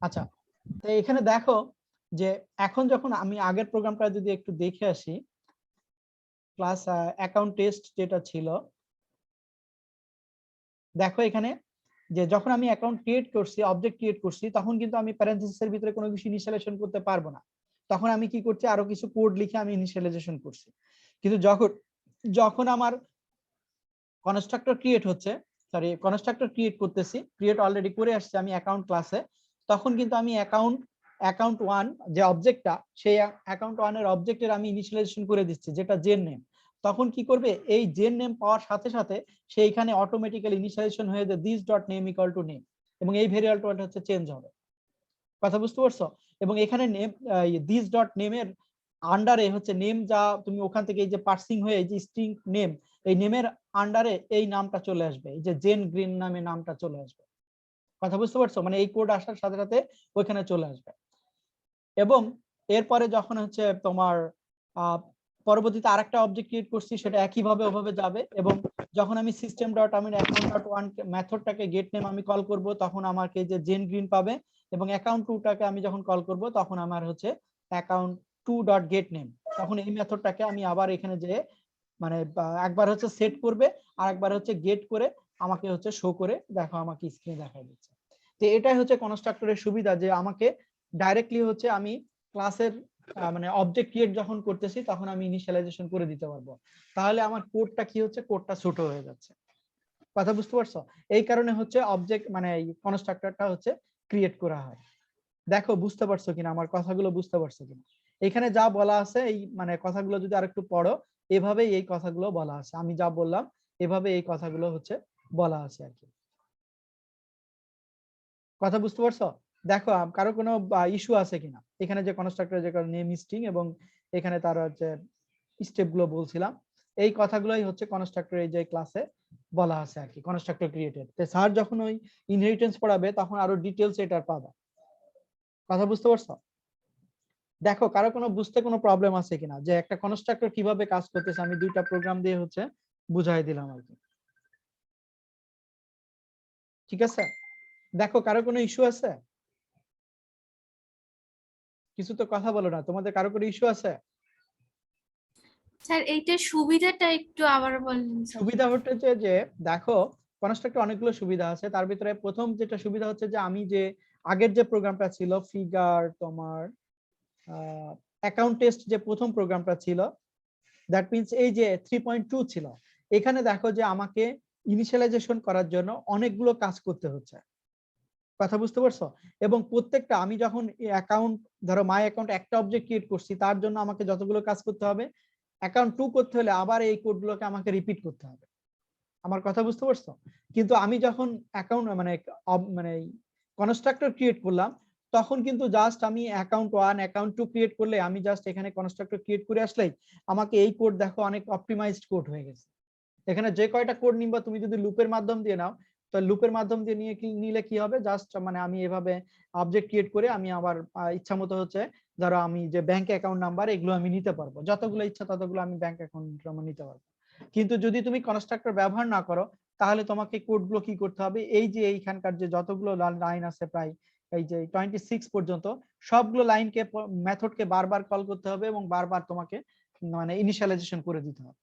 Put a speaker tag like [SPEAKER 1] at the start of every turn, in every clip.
[SPEAKER 1] আচ্ছা, তো এখানে দেখো যে এখন যখন আমি আগের প্রোগ্রামটা যদি একটু দেখে আসি, ক্লাস অ্যাকাউন্ট টেস্ট যেটা ছিল, দেখো এখানে যে যখন আমি অ্যাকাউন্ট ক্রিয়েট করছি, অবজেক্ট ক্রিয়েট করছি, তখন কিন্তু আমি প্যারেনথেসিসের ভিতরে কোনো কিছু ইনিশিয়ালাইজেশন করতে পারবো না। তখন আমি কি করছি, আরো কিছু কোড লিখে আমি ইনিশিয়ালাইজেশন করছি। কিন্তু যখন যখন আমার কনস্ট্রাক্টর ক্রিয়েট হচ্ছে, সরি কনস্ট্রাক্টর ক্রিয়েট করতেছি, ক্রিয়েট অলরেডি করে আসছে আমি অ্যাকাউন্ট ক্লাসে, তখন কিন্তু আমি অ্যাকাউন্ট ওয়ান যে অবজেক্টটা, সেই অ্যাকাউন্ট ওয়ানের অবজেক্টের আমি ইনিশিয়ালাইজেশন করে দিচ্ছি, যেটা জেন নেম। তখন কি করবে, এই জেন নেম পাওয়ার সাথে সাথে সেইখানে অটোমেটিক্যালি ইনিশিয়ালাইজেশন হয়ে যায় this dot name equal to name, এবং এই ভেরিয়েবলটা হচ্ছে চেঞ্জ হবে। কথা বুঝতে পারছো? এবং এখানে নেম, দিস ডট নেমের আন্ডারে হচ্ছে নেম, যা তুমি ওখান থেকে এই যে পার্সিং হয়ে এই যে স্ট্রিং নেম, এই নেমের আন্ডারে এই নামটা চলে আসবে, এই যে জেন গ্রিন নামে নামটা চলে আসবে। কথা বুঝতে পারছো? মানে এই কোড আসার সাথে সাথে ওইখানে চলে আসবে। এবং এরপরে যখন হচ্ছে তোমার পরবর্তীতে আরেকটা অবজেক্ট ক্রিয়েট করছি, সেটা একইভাবে ওভাবে যাবে। এবং যখন আমি সিস্টেম ডট আমি অ্যাকাউন্ট ডট ওয়ান মেথডটাকে গেট নেম আমি কল করব, তখন আমাকে যে জেন গ্রিন পাবে। এবং অ্যাকাউন্ট টুটাকে আমি যখন কল করব, তখন আমার হচ্ছে account two dot get name. তখন এই মেথডটাকে আমি আবার এখানে যে মানে একবার হচ্ছে সেট করবে, আর একবার হচ্ছে গেট করে আমাকে হচ্ছে শো করে, দেখো আমাকে স্ক্রিনে দেখা দিচ্ছে। তো এটাই হচ্ছে কনস্ট্রাক্টরের সুবিধা, যে আমাকে ডাইরেক্টলি হচ্ছে আমি ক্লাসের মানে অবজেক্ট ক্রিয়েট যখন করতেছি, তখন আমি ইনিশিয়ালাইজেশন করে দিতে পারবো। তাহলে আমার কোডটা কি হচ্ছে, কোডটা ছোট হয়ে যাচ্ছে। কথা বুঝতে পারছো? এই কারণে হচ্ছে অবজেক্ট মানে এই কনস্ট্রাক্টরটা হচ্ছে ক্রিয়েট করা হয়। দেখো বুঝতে পারছো কিনা, আমার কথাগুলো বুঝতে পারছো কিনা? এখানে যা বলা আছে এই মানে কথাগুলো যদি আরেকটু পড়ো, এভাবেই এই কথাগুলো বলা আছে, আমি যা বললাম এভাবে এই কথাগুলো হচ্ছে বলা আছে আর কি। কথা বুঝতে পারছো? দেখো কারো কোনো ইস্যু আছে কিনা এখানে, যে কনস্ট্রাক্টর যে নেম স্ট্রিং এবং এখানে তার হচ্ছে স্টেপ গুলো বলছিলাম, এই কথাগুলোই হচ্ছে কনস্ট্রাক্টর এই যে ক্লাসে বলা আছে আর কি, কনস্ট্রাক্টর ক্রিয়েটেড। তো স্যার যখন ওই ইনহেরিটেন্স পড়াবে, তখন আরো ডিটেলস এটা পাবে। কথা বুঝতে পারছো? দেখো কারো কোনো বুঝতে কোনো প্রবলেম আছে কিনা, যে একটা কনস্ট্রাক্টর কিভাবে কাজ করতেছে, আমি দুইটা প্রোগ্রাম দিয়ে হচ্ছে বুঝাই দিলাম আর কি। ঠিক আছে, দেখো কারো কোনো ইস্যু আছে? কিছু তো কথা বলো না, তোমাদের কারো কোনো ইস্যু আছে?
[SPEAKER 2] স্যার এইটার সুবিধাটা একটু আবার বললেন স্যার।
[SPEAKER 1] সুবিধা হচ্ছে যে দেখো কনস্ট্রাক্টর অনেকগুলো সুবিধা আছে, তার ভিতরে প্রথম যেটা সুবিধা হচ্ছে যে আমি যে আগের যে প্রোগ্রামটা ছিল ফিগার তোমার অ্যাকাউন্ট টেস্ট, যে প্রথম প্রোগ্রামটা ছিল, দ্যাট মিন্স এই যে 3.2 ছিল, এখানে দেখো যে আমাকে ইনিশিয়ালাইজেশন করার জন্য অনেকগুলো কাজ করতে হচ্ছে। কথা বুঝতে পারছো? এবং প্রত্যেকটা আমি যখন অ্যাকাউন্ট, ধরো মাই অ্যাকাউন্ট একটা অবজেক্ট ক্রিয়েট করছি, তার জন্য আমাকে যতগুলো কাজ করতে হবে, অ্যাকাউন্ট টু করতে হলে আবার এই কোডগুলোকে আমাকে রিপিট করতে হবে। আমার কথা বুঝতে পারছো? কিন্তু আমি যখন অ্যাকাউন্ট মানে কনস্ট্রাক্টর ক্রিয়েট করলাম, তখন কিন্তু জাস্ট আমি account one account to create করলে, আমি জাস্ট এখানে কনস্ট্রাক্টর ক্রিয়েট করে আসলেই আমাকে এই কোড দেখো অনেক অপটিমাইজড কোড হয়ে গেছে। এখানে যে কয়টা কোড নিবা, তুমি যদি লুপের মাধ্যম দিয়ে নাও, তো লুপের মাধ্যম দিয়ে নিলে কি হবে, জাস্ট মানে আমি এভাবে অবজেক্ট ক্রিয়েট করে আমি আবার ইচ্ছা মতো হচ্ছে, ধরো আমি যে ব্যাংক অ্যাকাউন্ট নাম্বার এগুলো আমি নিতে পারবো, যতগুলো ইচ্ছা ততগুলো আমি ব্যাংক অ্যাকাউন্ট নিতে পারবো। কিন্তু যদি তুমি কনস্ট্রাক্টর ব্যবহার না করো, তাহলে তোমাকে কোডগুলো কি করতে হবে, এই যে এইখানকার যে যতগুলো লাইন আছে, প্রায় এই যে 26 পর্যন্ত, সবগুলো লাইনকে মেথডকে বারবার কল করতে হবে, এবং বারবার তোমাকে মানে ইনিশিয়ালাইজেশন করে দিতে হবে।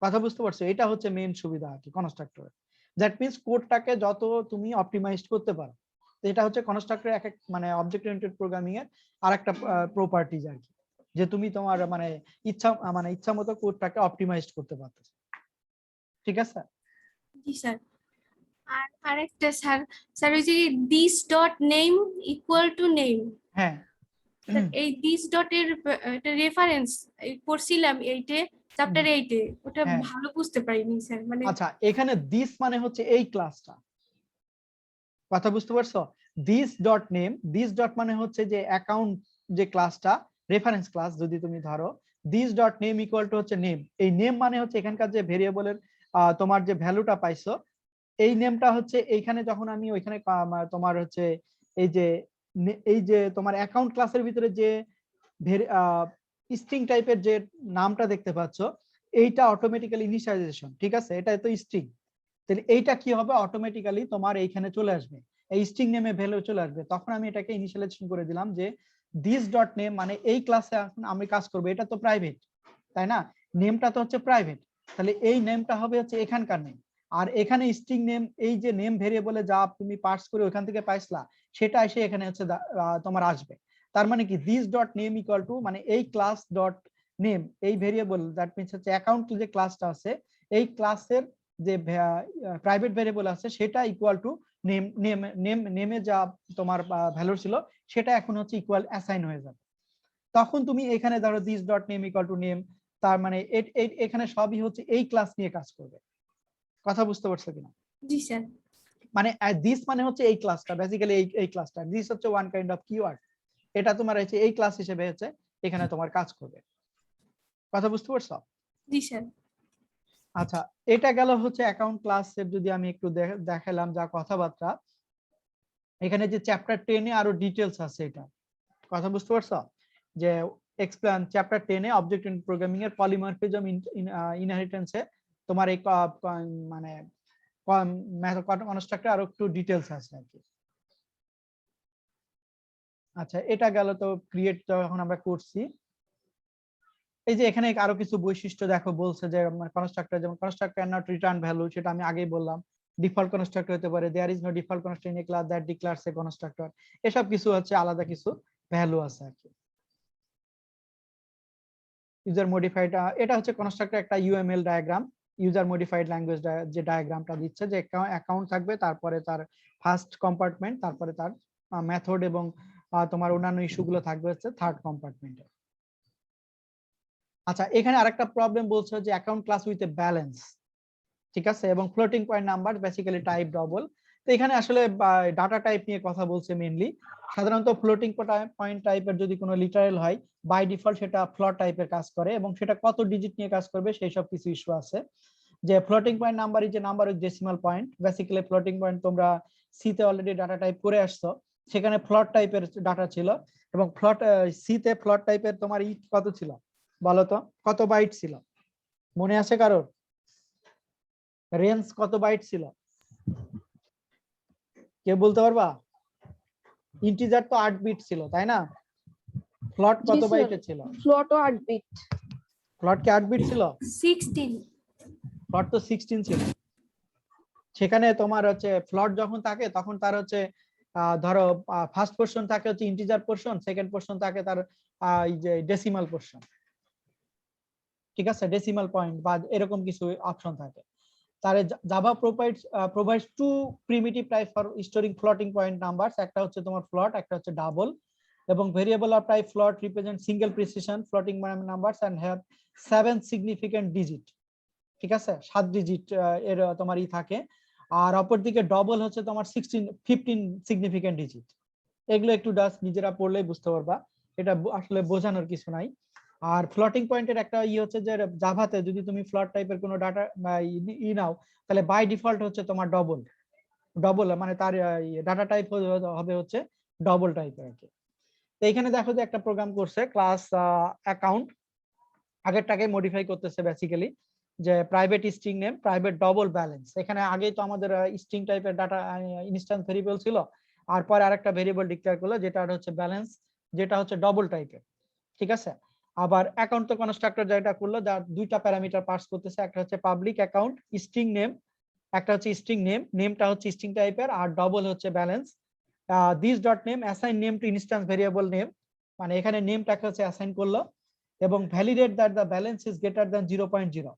[SPEAKER 1] কথা বুঝতে পারছো? এটা হচ্ছে মেইন সুবিধা আর কি কনস্ট্রাক্টরের। দ্যাট মিন্স কোডটাকে যত তুমি অপটিমাইজ করতে পারো, এটা হচ্ছে কনস্ট্রাক্টরের এক এক মানে অবজেক্ট ওরিয়েন্টেড প্রোগ্রামিং এর আরেকটা প্রপার্টিজ আর কি, যে তুমি তোমার মানে ইচ্ছা মতো কোডটাকে অপটিমাইজ করতে পারতেছো। ঠিক আছে?
[SPEAKER 2] জি স্যার। আর আরেকটা স্যার, স্যার ওই যে this dot name equal to name,
[SPEAKER 1] হ্যাঁ।
[SPEAKER 2] এই দিস ডটের একটা রেফারেন্স পড়ছিলাম এইটে, চ্যাপ্টার 8-এ, ওটা
[SPEAKER 1] হ্যাঁ,
[SPEAKER 2] ভালো বুঝতে পারিনি স্যার। মানে
[SPEAKER 1] আচ্ছা, এখানে দিস মানে হচ্ছে এই ক্লাসটা। কথা বুঝতে পারছো? This dot name, this dot মানে হচ্ছে যে অ্যাকাউন্ট যে ক্লাসটা, রেফারেন্স ক্লাস যদি তুমি ধরো, this dot name equal to হচ্ছে নেম। এই নেম মানে হচ্ছে এখানকার যে ভেরিয়েবলের তোমার যে ভ্যালুটা পাইছো, এই নেমটা হচ্ছে এইখানে যখন আমি ওইখানে তোমার হচ্ছে এই যে এই যে তোমার অ্যাকাউন্ট ক্লাসের ভিতরে যে স্ট্রিং টাইপের যে নামটা দেখতে পাচ্ছ, এইটা অটোমেটিক্যালি ইনিশিয়ালাইজেশন। ঠিক আছে, এটা তো স্ট্রিং। তো তাহলে এইটা কি হবে, অটোমেটিক্যালি তোমার এইখানে চলে আসবে, এই স্ট্রিং নেমে ভ্যালু চলে আসবে। তখন আমি এটাকে ইনিশিয়ালাইজেশন করে দিলাম যে দিস ডট নেম, মানে এই ক্লাসে এখন আমি কাজ করব, এটা তো প্রাইভেট তাই না, নেমটা তো হচ্ছে প্রাইভেট, তাহলে এই নেমটা হবে হচ্ছে এখানকার নেম। আর এখানে স্ট্রিং নেম, এই যে নেম ভেরিয়েবলে যা তুমি পার্স করে ওখান থেকে পাইছলা, সেটা এসে এখানে হচ্ছে তোমার আসবে। তার মানে কি this dot name equal to, মানে এই ক্লাস ডট নেম, এই ভেরিয়েবল দ্যাট মিনস হচ্ছে অ্যাকাউন্ট যে ক্লাসটা আছে, এই ক্লাসের যে প্রাইভেট ভেরিয়েবল আছে সেটা ইকুয়াল টু নেম, নেমে যা তোমার ভ্যালু ছিল সেটা এখন হচ্ছে ইকুয়াল অ্যাসাইন হয়ে যাবে। তখন তুমি এখানে ধরো this dot name equal to name, তার মানে এখানে সবই হচ্ছে এই ক্লাস নিয়ে কাজ করবে। কথা বুঝতে পারছো কিনা?
[SPEAKER 2] জি স্যার।
[SPEAKER 1] মানে দিস মানে হচ্ছে এই ক্লাসটা, বেসিক্যালি এই ক্লাসটা, দিস হচ্ছে ওয়ান কাইন্ড অফ কিওয়ার্ড, এটা তোমার হচ্ছে এই ক্লাস হিসেবে হচ্ছে এখানে তোমার কাজ করবে। কথা বুঝতে পারছো?
[SPEAKER 2] জি স্যার।
[SPEAKER 1] আচ্ছা, এটা গেল হচ্ছে অ্যাকাউন্ট ক্লাসের, যদি আমি একটু দেখালাম যা কথাবার্তা। এখানে যে চ্যাপ্টার 10 এ আরো ডিটেলস আছে, এটা কথা বুঝতে পারছো, যে এক্সপ্লেন চ্যাপ্টার 10 এ অবজেক্ট ওরিয়েন্টেড প্রোগ্রামিং এর পলিমরফিজম ইনহেরিটেন্সে তোমার এই মানে কনস্ট্রাক্টর আরো একটু ডিটেলস আছে আর কি। আচ্ছা, এটা গেল তো ক্রিয়েট যখন আমরা করছি। এই যে এখানে আরো কিছু বৈশিষ্ট্য দেখো বলছে যে কনস্ট্রাক্টর, যেমন কনস্ট্রাক্টর নট রিটার্ন ভ্যালু, সেটা আমি আগেই বললাম। ডিফল্ট কনস্ট্রাক্টর হতে পারে, there is no default constructor in a class that declares a constructor, এসব কিছু হচ্ছে আলাদা কিছু ভ্যালু আছে আর কি। ইউজার মডিফাইড, এটা হচ্ছে কনস্ট্রাক্টর একটা UML diagram, user modified language, যে ডায়াগ্রামটা দিচ্ছে যে অ্যাকাউন্ট থাকবে, তারপরে তার ফার্স্ট কম্পার্টমেন্ট, তারপরে তার মেথড এবং তোমার অন্যান্য ইস্যুগুলো থাকবে হচ্ছে থার্ড কম্পার্টমেন্টে। আচ্ছা, এখানে আরেকটা প্রবলেম বলছে যে account class with a balance, ঠিক আছে, এবং floating point number basically type double. তো এখানে আসলে ডাটা টাইপ নিয়ে কথা বলছে মেইনলি। সাধারণত ফ্লোটিং পয়েন্ট টাইপের যদি কোনো লিটারেল হয়, বাই ডিফল্ট সেটা ফ্লোট টাইপের কাজ করে, এবং সেটা কত ডিজিট নিয়ে কাজ করবে সেই সব কিছু ইস্যু আছে। যে floating point number is a number with decimal point, basically floating point তোমরা সি তে অলরেডি ডাটা টাইপ করে আসছো, সেখানে ফ্লোট টাইপের ডাটা ছিল, এবং সি তে ফ্লোট টাইপের তোমার কত ছিল বলো তো, কত বাইট ছিল, মনে আছে কারোর? রেঞ্জ কত বাইট ছিল, কে বলতে পারবা? ইন্টিজার তো 8 বিট ছিল তাই না, ফ্লোট কত বাইটে ছিল?
[SPEAKER 3] ফ্লোটও 8 বিট।
[SPEAKER 1] ফ্লোট কি 8 বিট ছিল?
[SPEAKER 2] 16।
[SPEAKER 1] ফ্লোট তো 16 ছিল। সেখানে তোমার হচ্ছে ফ্লোট যখন থাকে তখন তার হচ্ছে ধরো ফার্স্ট পোরশন থাকে হচ্ছে ইন্টিজার পোরশন, সেকেন্ড পোরশন থাকে তার এই যে ডেসিমাল পোরশন, ঠিক আছে, ডেসিমাল পয়েন্ট বা এরকম কিছু অপশন থাকে। তাহলে Java provides two primitive type for storing floating point numbers, একটা হচ্ছে তোমার ফ্লোট, একটা হচ্ছে ডাবল, এবং variable of type float represent single precision floating numbers and have 7 significant digit, ঠিক আছে, 7 ডিজিট এর তোমার থাকে। আর অপরদিকে ডবল হচ্ছে তোমার 15 সিগনিফিকেন্ট ডিজিট। এগুলো একটু জাস্ট নিজেরা পড়লেই বুঝতে পারবা, এটা আসলে বোঝানোর কিছু নাই। আর ফ্লোটিং পয়েন্টের একটা হচ্ছে যে জাভাতে যদি তুমি ফ্লোট টাইপের কোনো ডাটা নাও, তাহলে বাই ডিফল্ট হচ্ছে তোমার ডবল মানে তার ডাটা টাইপ হবে হচ্ছে ডবল টাইপের আর কি। তো এখানে দেখো যে একটা প্রোগ্রাম করছে ক্লাস অ্যাকাউন্ট, আগেরটাকে মডিফাই করতেছে বেসিক্যালি, যে private string name private double balance. এখানে আগেই তো আমাদের স্ট্রিং টাইপের ডাটা ইনস্ট্যান্স ভেরিয়েবল ছিল, আর পরে আরেকটা ভেরিয়েবল ডিক্লেয়ার করলো যেটা হচ্ছে ব্যালেন্স, যেটা হচ্ছে ডবল টাইপের, ঠিক আছে। আবার অ্যাকাউন্ট তো কনস্ট্রাক্টর যেটা করলো, যার দুইটা প্যারামিটার পাস করতেছে, একটা হচ্ছে পাবলিক অ্যাকাউন্ট স্ট্রিং নেম, একটা হচ্ছে স্ট্রিং নেম, নেমটা হচ্ছে স্ট্রিং টাইপের, আর ডবল হচ্ছে balance. This dot name assign name to instance variable name, মানে এখানে নেমটাকে হচ্ছে অ্যাসাইন করলো, এবং validate that the balance is greater than 0.0।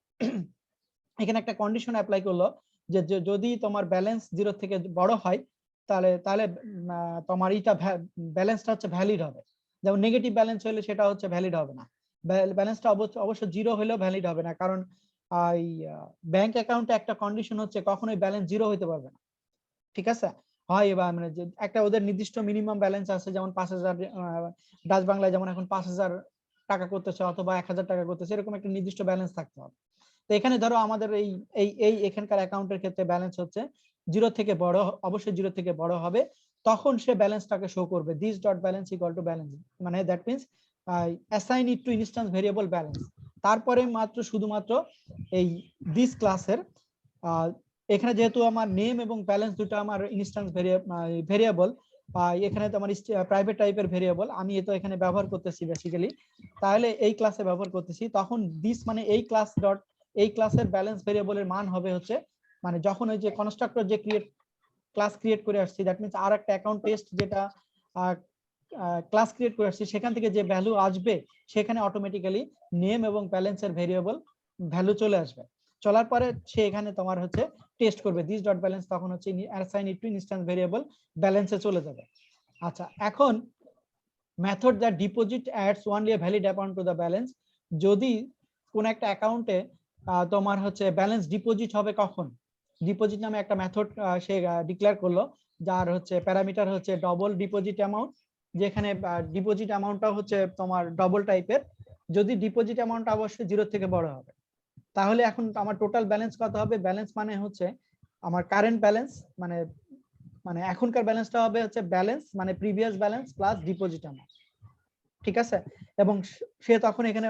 [SPEAKER 1] এখানে একটা কন্ডিশন অ্যাপ্লাই করলো যে যদি তোমার ব্যালেন্স 0 থেকে বড় হয়, তাহলে তাহলে তোমার এইটা ব্যালেন্সটা হচ্ছে ভ্যালিড হবে। যেমন নেগেটিভ ব্যালেন্স হলে সেটা হচ্ছে ভ্যালিড হবে না, ব্যালেন্সটা অবশ্য 0 হলেও ভ্যালিড হবে না, কারণ ব্যাংক অ্যাকাউন্টে একটা কন্ডিশন হচ্ছে কখনোই ব্যালেন্স 0 হতে পারবে না, ঠিক আছে। হয় বা মানে যে একটা ওদের নির্দিষ্ট মিনিমাম ব্যালেন্স আছে, যেমন 5000 ডাচ বাংলায় যেমন এখন 5000 টাকা করতেছে অথবা 1000 টাকা করতেছে, এরকম একটা নির্দিষ্ট ব্যালেন্স থাকতে হবে। তো এখানে ধরো আমাদের এই এখানকার অ্যাকাউন্টের ক্ষেত্রে ব্যালেন্স হচ্ছে 0 থেকে বড়, অবশ্যই 0 থেকে বড় হবে, তখন সে ব্যালেন্সটাকে শো করবে this dot balance equal to balance, মানে that means assign it to instance variable balance. তারপরে শুধুমাত্র এই দিস ক্লাসের এখানে যেহেতু আমার নেম এবং ব্যালেন্স দুটো আমার ইনস্ট্যান্স ভেরিয়েবল, এখানে তো আমার প্রাইভেট টাইপের ভেরিয়েবল, আমি তো এখানে ব্যবহার করতেছি বেসিক্যালি, তাহলে এই ক্লাসে ব্যবহার করতেছি, তখন দিস মানে এই ক্লাস ডট এই ক্লাসের ব্যালেন্স ভেরিয়েবলের মান হবে হচ্ছে, মানে যখন ওই যে কনস্ট্রাক্টর যে ক্লাস ক্রিয়েট করে আসছি, দ্যাট মিন্স আর একটা অ্যাকাউন্ট টেস্ট যেটা ক্লাস ক্রিয়েট করে আসছি, সেখান থেকে যে ভ্যালু আসবে সেখানে অটোমেটিক্যালি নেম এবং ব্যালেন্সের ভেরিয়েবল ভ্যালু চলে আসবে। চলার পরে সে এখানে তোমার হচ্ছে টেস্ট করবে দিস ডট ব্যালেন্স, তখন হচ্ছে assign it to instance variable ব্যালেন্সে চলে যাবে। আচ্ছা, এখন method that deposit ads only a valid amount to the balance, যদি কোন একটা অ্যাকাউন্টে তোমার হচ্ছে ব্যালেন্স ডিপোজিট হবে কখন, ডিপোজিট নামে একটা মেথড সে ডিক্লেয়ার করলো, যার হচ্ছে প্যারামিটার হচ্ছে ডবল ডিপোজিট অ্যামাউন্ট, যেখানে ডিপোজিট অ্যামাউন্টটা হচ্ছে তোমার ডবল টাইপের, যদি ডিপোজিট অ্যামাউন্ট অবশ্যই 0 থেকে বড় হবে। তাহলে এখন আমার টোটাল ব্যালেন্স কত হবে, ব্যালেন্স মানে হচ্ছে আমার কারেন্ট ব্যালেন্স, মানে মানে এখনকার ব্যালেন্সটা হবে হচ্ছে ব্যালেন্স মানে previous balance plus deposit amount, ঠিক আছে। এবং সে তখন এখানে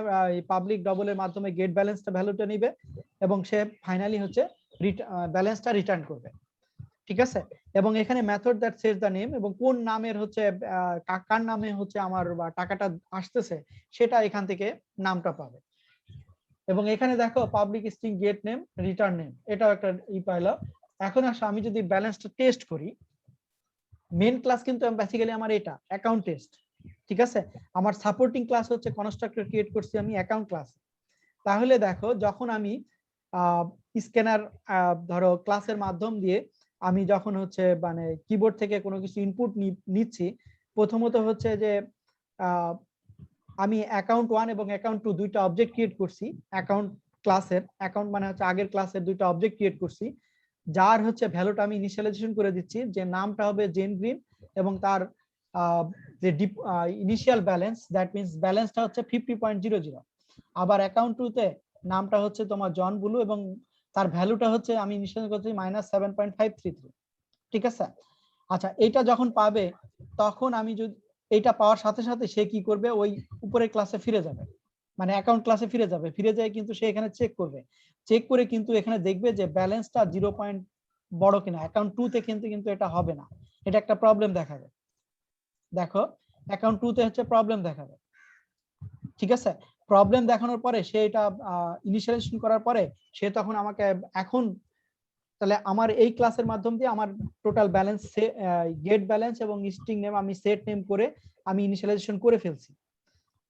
[SPEAKER 1] পাবলিক ডবলের মাধ্যমে গেট ব্যালেন্সটা ভ্যালুটা নিবে এবং সে ফাইনালি হচ্ছে ব্যালেন্সটা রিটার্ন করবে, ঠিক আছে। এবং এখানে method that sets the name, এবং কোন নামের হচ্ছে কার নামে হচ্ছে আমার টাকাটা আসতেছে সেটা এখান থেকে নামটা পাবে। এবং এখানে দেখো public string get name return name, এটাও একটা পাইলো। এখন আসো আমি যদি ব্যালেন্সটা টেস্ট করি, মেন ক্লাস কিন্তু বেসিক্যালি আমার এটা অ্যাকাউন্ট টেস্ট, ঠিক আছে। আমার সাপোর্টিং ক্লাস হচ্ছে কনস্ট্রাক্টর ক্রিয়েট করছি আমি অ্যাকাউন্ট ক্লাস। তাহলে দেখো যখন আমি স্ক্যানার ধরো ক্লাসের মাধ্যম দিয়ে আমি যখন হচ্ছে মানে কিবোর্ড থেকে কোনো কিছু ইনপুট নিচ্ছি, প্রথমত হচ্ছে যে আমি অ্যাকাউন্ট 1 এবং অ্যাকাউন্ট 2 দুইটা অবজেক্ট ক্রিয়েট করছি অ্যাকাউন্ট ক্লাসের, অ্যাকাউন্ট মানে হচ্ছে আগের ক্লাসের দুইটা অবজেক্ট ক্রিয়েট করছি, যার হচ্ছে ভ্যালুটা আমি ইনিশিয়ালাইজেশন করে দিচ্ছি, যে নামটা হবে জেন গ্রিন এবং তার যে ইনিশিয়াল ব্যালেন্স, দ্যাট মিন্স ব্যালেন্সটা হচ্ছে 50.00। আবার অ্যাকাউন্ট 2 তে নামটা হচ্ছে তোমার জন ব্লু এবং তার ভ্যালুটা হচ্ছে আমি ইনিশিয়াল করছি -7.533, ঠিক আছে। আচ্ছা, এটা যখন পাবে তখন আমি যদি এটা পাওয়ার সাথে সাথে সে কি করবে, ওই উপরের ক্লাসে ফিরে যাবে, মানে অ্যাকাউন্ট ক্লাসে ফিরে যাবে, ফিরে যায় কিন্তু সে এখানে চেক করবে, চেক করে কিন্তু এখানে দেখবে যে ব্যালেন্সটা 0 পয়েন্ট বড় কিনা, অ্যাকাউন্ট 2 তে কিন্তু এটা হবে না, এটা একটা প্রবলেম দেখাবে। দেখো অ্যাকাউন্ট 2 তে হচ্ছে প্রবলেম দেখাবে, ঠিক আছে। প্রবলেম দেখানোর পরে সে এটা ইনিশিয়ালাইজেশন করার পরে সে তখন আমাকে এখন, তাহলে আমার এই ক্লাসের মাধ্যম দিয়ে আমার টোটাল ব্যালেন্স গেট ব্যালেন্স এবং স্ট্রিং নেম আমি সেট নেম করে আমি ইনিশিয়ালাইজেশন করে ফেলছি,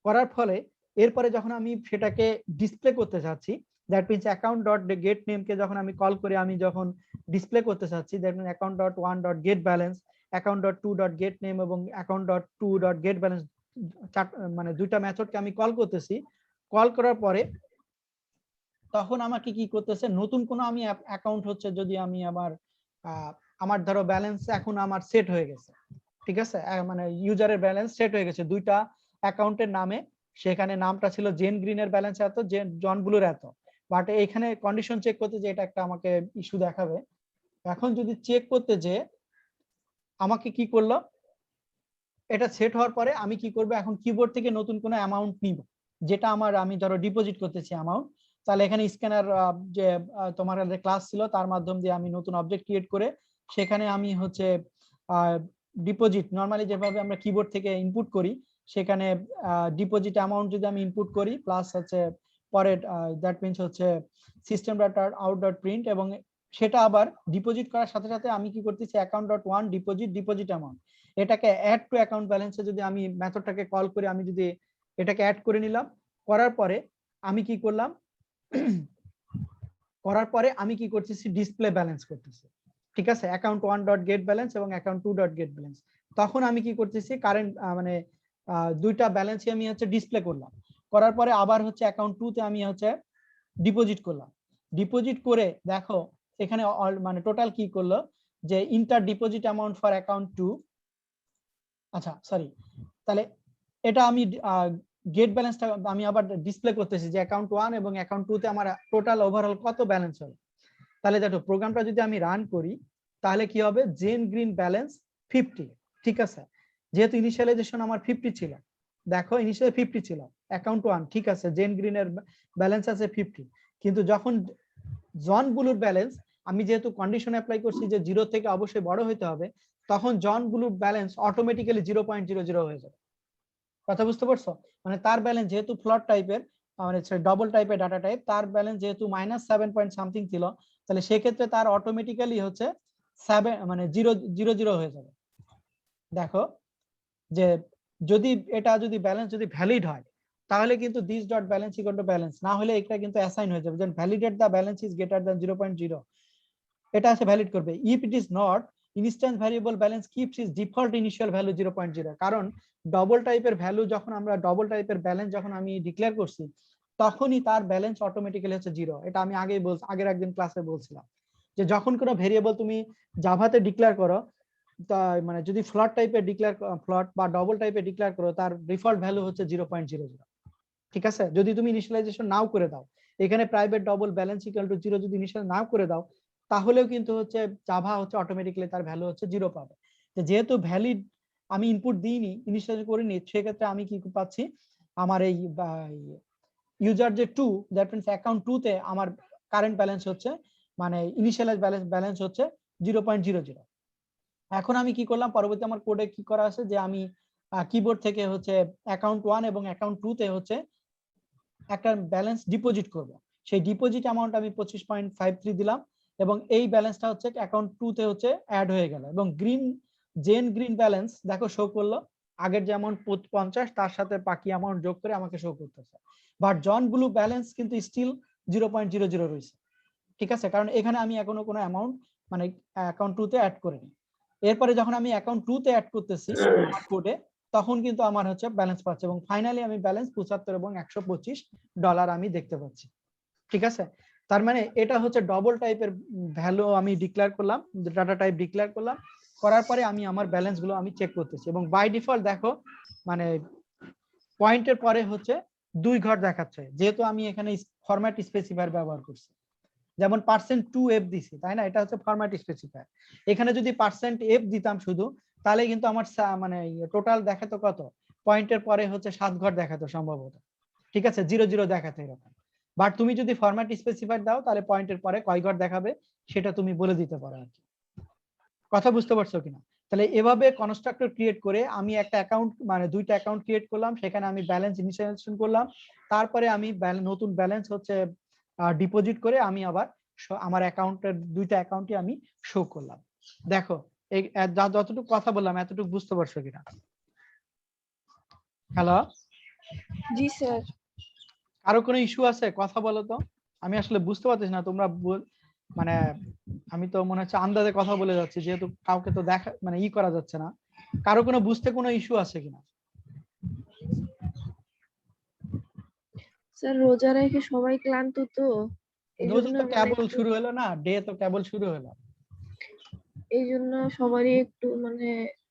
[SPEAKER 1] করার ফলে এরপরে যখন আমি সেটাকে ডিসপ্লে করতে চাচ্ছি, that means account dot get name কে যখন আমি কল করে আমি যখন ডিসপ্লে করতে চাচ্ছি, that means account dot 1 dot get balance, account dot 2 dot get name এবং account dot 2 dot get balance, মানে দুইটা মেথডকে আমি কল করতেছি। কল করার পরে তখন আমাকে কি করতেছে, নতুন কোনো আমি অ্যাকাউন্ট হচ্ছে যদি আমি আমার ধরো ব্যালেন্স এখন আমার সেট হয়ে গেছে, ঠিক আছে, মানে ইউজারের ব্যালেন্স সেট হয়ে গেছে দুইটা অ্যাকাউন্টের নামে, সেখানে নামটা ছিল জেন গ্রিনের ব্যালেন্স এত, জন ব্লুর এত, বাট এখানে কন্ডিশন চেক করতে যে এটা একটা আমাকে ইস্যু দেখাবে। এখন যদি চেক করতে যে আমাকে কি করলো, এটা সেট হওয়ার পরে আমি কি করব, এখন কিবোর্ড থেকে নতুন কোনো অ্যামাউন্ট নিব, যেটা আমি ধরো ডিপোজিট করতেছি অ্যামাউন্ট, তাহলে এখানে স্ক্যানার যে তোমার ক্লাস ছিল তার মাধ্যম দিয়ে আমি নতুন অবজেক্ট ক্রিয়েট করে সেখানে আমি হচ্ছে ডিপোজিট নরমালি যেভাবে আমরা কিবোর্ড থেকে ইনপুট করি, সেখানে ডিপোজিট অ্যামাউন্ট যদি আমি ইনপুট করি প্লাস হচ্ছে পরে দ্যাট মিন্স হচ্ছে system dot out dot print, এবং সেটা আবার ডিপোজিট করার সাথে সাথে আমি কি করতেছি অ্যাকাউন্ট ডট 1 ডিপোজিট অ্যামাউন্ট, এটাকে অ্যাড টু অ্যাকাউন্ট ব্যালেন্সে যদি আমি মেথডটাকে কল করে আমি যদি এটাকে অ্যাড করে নিলাম, করার পরে আমি কি করলাম করার পরে আমি কি করতেছি ডিসপ্লে ব্যালেন্স করতেছি, ঠিক আছে, অ্যাকাউন্ট 1 ডট গেট ব্যালেন্স এবং অ্যাকাউন্ট 2 ডট গেট ব্যালেন্স। তখন আমি কি করতেছি কারেন্ট মানে দুইটা ব্যালেন্সই আমি হচ্ছে ডিসপ্লে করলাম, করার পরে আবার হচ্ছে অ্যাকাউন্ট 2 তে আমি হচ্ছে ডিপোজিট করলাম, ডিপোজিট করে দেখো এখানে মানে টোটাল কি করলো যে inter deposit amount for account 2, আচ্ছা সরি, তাহলে এটা আমি গেট ব্যালেন্সটা আমি আবার ডিসপ্লে করতেছি যে অ্যাকাউন্ট 1 এবং অ্যাকাউন্ট 2 তে আমার টোটাল ওভারঅল কত ব্যালেন্স হবে। তাহলে দেখো প্রোগ্রামটা যদি আমি রান করি তাহলে কি হবে, জেন গ্রিন ব্যালেন্স 50, ঠিক আছে, যেহেতু ইনিশিয়ালাইজেশন আমার 50 ছিল, দেখো ইনিশিয়াল 50 ছিল অ্যাকাউন্ট 1, ঠিক আছে, জেন গ্রিনের ব্যালেন্স আছে 50, কিন্তু যখন জন ব্লুর ব্যালেন্স আমি যেহেতু কন্ডিশন অ্যাপ্লাই করছি যে 0 থেকে অবশ্যই বড় হতে হবে, তখন জন ব্লুর ব্যালেন্স অটোমেটিক্যালি 0.00 হয়ে যাবে। কথা বুঝতে পারছো? মানে তার ব্যালেন্স যেহেতু ফ্লট টাইপের, মানে ডবল টাইপের ডাটা টাইপ, তার ব্যালেন্স যেহেতু -7 পয়েন্ট সামথিং ছিল, তাহলে সেক্ষেত্রে তার অটোমেটিক্যালি হচ্ছে 7 মানে 0.00 হয়ে যাবে। দেখো যে যদি এটা যদি ব্যালেন্স যদি ভ্যালিড হয়, তাহলে কিন্তু this dot balance equal to balance, না হলে এটা কিন্তু অ্যাসাইন হয়ে যাবে, যেন validate the balance is greater than 0.0, এটা আছে ভ্যালিড করবে। If it is not, instance variable balance keeps is default initial value 0.0, কারণ ডবল টাইপের ভ্যালু যখন আমরা ডবল টাইপের ব্যালেন্স যখন আমি ডিক্লেয়ার করছি, তখনই তার ব্যালেন্স অটোমেটিক্যালি হচ্ছে 0। এটা আমি আগের একদিন ক্লাসে বলছিলাম যে যখন কোনো ভেরিয়েবল তুমি জাভাতে ডিক্লেয়ার করো, মানে যদি ফ্লট টাইপের ডিক্লেয়ার ফ্লট বা ডবল টাইপের ডিক্লেয়ার করো, তার ডিফল্ট ভ্যালু হচ্ছে 0.00। ঠিক আছে, যদি তুমি ইনিশিয়ালাইজেশন নাও করে দাও, এখানে private double balance equal two 0 যদি ইনিশিয়াল নাও করে দাও, তাহলেও কিন্তু হচ্ছে জাভা হচ্ছে অটোমেটিক্যালি তার ভ্যালু হচ্ছে 0 পাবে। যেহেতু ভ্যালিড আমি ইনপুট দিইনি, ইনিশিয়ালাইজ করিনি, সেক্ষেত্রে আমি কি পাচ্ছি, আমার এই ইউজার যে 2, দ্যাট মিন্স অ্যাকাউন্ট 2 তে আমার কারেন্ট ব্যালেন্স হচ্ছে, মানে ইনিশিয়ালাইজ ব্যালেন্স হচ্ছে 0.00। এখন আমি কি করলাম, পরবর্তী আমার কোডে কি করা আছে যে আমি কিবোর্ড থেকে হচ্ছে অ্যাকাউন্ট 1 এবং অ্যাকাউন্ট 2 তে হচ্ছে একটা ব্যালেন্স ডিপোজিট করব। সেই ডিপোজিট অ্যামাউন্ট আমি 25.53 দিলাম, এবং এই ব্যালেন্সটা হচ্ছে অ্যাকাউন্ট 2 তে হচ্ছে অ্যাড হয়ে গেল, এবং গ্রিন ব্যালেন্স দেখো শো করলো, আগের যে অ্যামাউন্ট 50 তার সাথে বাকি অ্যামাউন্ট যোগ করে আমাকে শো করতেছে। বাট জন ব্লু ব্যালেন্স কিন্তু স্টিল 0.00 রয়েছে। ঠিক আছে, কারণ এখানে আমি এখনো কোনো অ্যামাউন্ট মানে অ্যাকাউন্ট 2 তে অ্যাড করিনি। এরপরে যখন আমি অ্যাকাউন্ট 2 তে অ্যাড করতেছি আমার কোডে, তখন কিন্তু আমার হচ্ছে ব্যালেন্স পাচ্ছে, এবং ফাইনালি আমি ব্যালেন্স 75 এবং $125 আমি দেখতে পাচ্ছি। ঠিক আছে, তার মানে এটা হচ্ছে ডবল টাইপের ভ্যালু আমি ডিক্লেয়ার করলাম, ডাটা টাইপ ডিক্লেয়ার করলাম, করার পরে আমি আমার ব্যালেন্স গুলো আমি চেক করতেছি, এবং বাই ডিফল্ট দেখো মানে পয়েন্টের পরে হচ্ছে 2 ঘর দেখাচ্ছে, যেহেতু আমি এখানে ফরম্যাট স্পেসিফায়ার ব্যবহার করছি। যেমন %2f দিছি, তাই না, এটা হচ্ছে ফরম্যাট স্পেসিফায়ার। এখানে যদি %f দিতাম শুধু, তাহলে কিন্তু আমার মানে টোটাল দেখাতো কত, পয়েন্টের পরে হচ্ছে 7 ঘর দেখাতো সম্ভবত। ঠিক আছে, 00 দেখাতো এরকম। বাট তুমি যদি ফরম্যাট স্পেসিফায়ার দাও, তাহলে পয়েন্টের পরে কয় ঘর দেখাবে সেটা তুমি বলে দিতে পারো আর কি। কথা বুঝতে পারছো কিনা? তাহলে এভাবে কনস্ট্রাক্টর ক্রিয়েট করে আমি একটা অ্যাকাউন্ট মানে দুইটা অ্যাকাউন্ট ক্রিয়েট করলাম, সেখানে আমি ব্যালেন্স ইনিশিয়ালাইজেশন করলাম, তারপরে আমি নতুন ব্যালেন্স হচ্ছে ডিপোজিট করে আমি আবার আমার অ্যাকাউন্টের দুইটা অ্যাকাউন্টই আমি শো করলাম। দেখো এই যতটুকু কথা বললাম এতটুকু বুঝতে পারছো কিনা? হ্যালো,
[SPEAKER 3] জি স্যার।
[SPEAKER 1] আরো কোনো ইস্যু আছে? কথা বলো তো, আমি আসলে বুঝতে পারতেছি না তোমরা মানে আমি তো মনে হচ্ছে আন্দাজে কথা বলে যাচ্ছি, যেহেতু কাউকে তো দেখা মানে করা যাচ্ছে না। কারো কোনো বুঝতে কোনো ইস্যু আছে কিনা?
[SPEAKER 3] স্যার রোজা রেখে সবাই ক্লান্ত, তো
[SPEAKER 1] রোজা
[SPEAKER 3] এইজন্য
[SPEAKER 1] তো কেবল
[SPEAKER 3] একটু
[SPEAKER 1] শুরু হলো না, ডে তো কেবল শুরু হলো,
[SPEAKER 3] এইজন্য সবারই একটু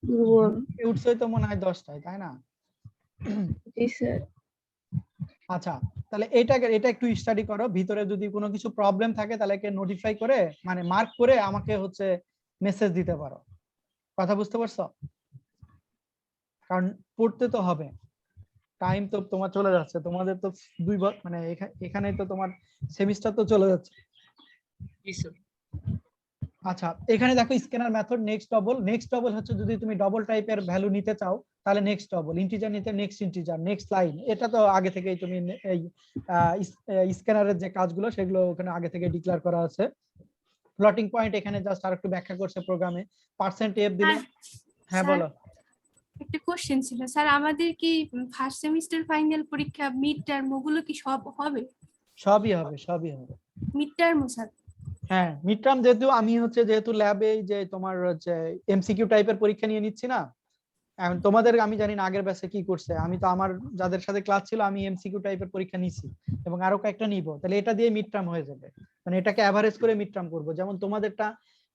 [SPEAKER 3] দুর্বল।
[SPEAKER 1] উঠছই তো মনে হয় 10টায়, তাই না?
[SPEAKER 3] জি স্যার।
[SPEAKER 1] আচ্ছা, তাহলে এটা একটু স্টাডি করো, ভিতরে যদি কোনো কিছু প্রবলেম থাকে তাহলে নোটিফাই করে মানে মার্ক করে আমাকে হচ্ছে মেসেজ দিতে পারো। কথা বুঝতে পারছো? কারণ পড়তে তো হবে, টাইম তো তোমার চলে যাচ্ছে, তোমাদের তো 2 মানে এখানে তো তোমার সেমিস্টার তো চলে যাচ্ছে। আচ্ছা, এখানে দেখো স্ক্যানার মেথড নেক্সট ডবল হচ্ছে যদি তুমি ডবল টাইপের ভ্যালু নিতে চাও, তাহলে নেক্সট ডবল, ইন্টিজার নিতে নেক্সট ইন্টিজার, নেক্সট লাইন, এটা তো আগে থেকেই তুমি এই স্ক্যানারের যে কাজগুলো সেগুলো ওখানে আগে থেকে ডিক্লেয়ার করা আছে। প্লটিং পয়েন্ট এখানে জাস্ট আরেকটু ব্যাখ্যা করছে প্রোগ্রামে, %f দিলে। হ্যাঁ বলো।
[SPEAKER 2] একটা কোশ্চেন ছিল স্যার, আমাদের কি ফার্স্ট সেমিস্টার ফাইনাল পরীক্ষা মিড টার্ম ওগুলো কি সব হবে?
[SPEAKER 1] সবই হবে।
[SPEAKER 2] Mid term sir?
[SPEAKER 1] হ্যাঁ, মিড টার্ম, যেহেতু ল্যাবে যে তোমার হচ্ছে এমসিকিউ টাইপের পরীক্ষা নিয়ে নিচ্ছি না এখন, তোমাদের আমি জানি না আগের ব্যাচে কি করছে, আমি তো আমার যাদের সাথে ক্লাস ছিল আমি এমসিকিউ টাইপের পরীক্ষা নিছি এবং আরো কয়েকটা নিব, তাহলে এটা দিয়ে মিড টার্ম হয়ে যাবে, মানে এটাকে এভারেজ করে মিড টার্ম করবো। যেমন তোমাদেরটা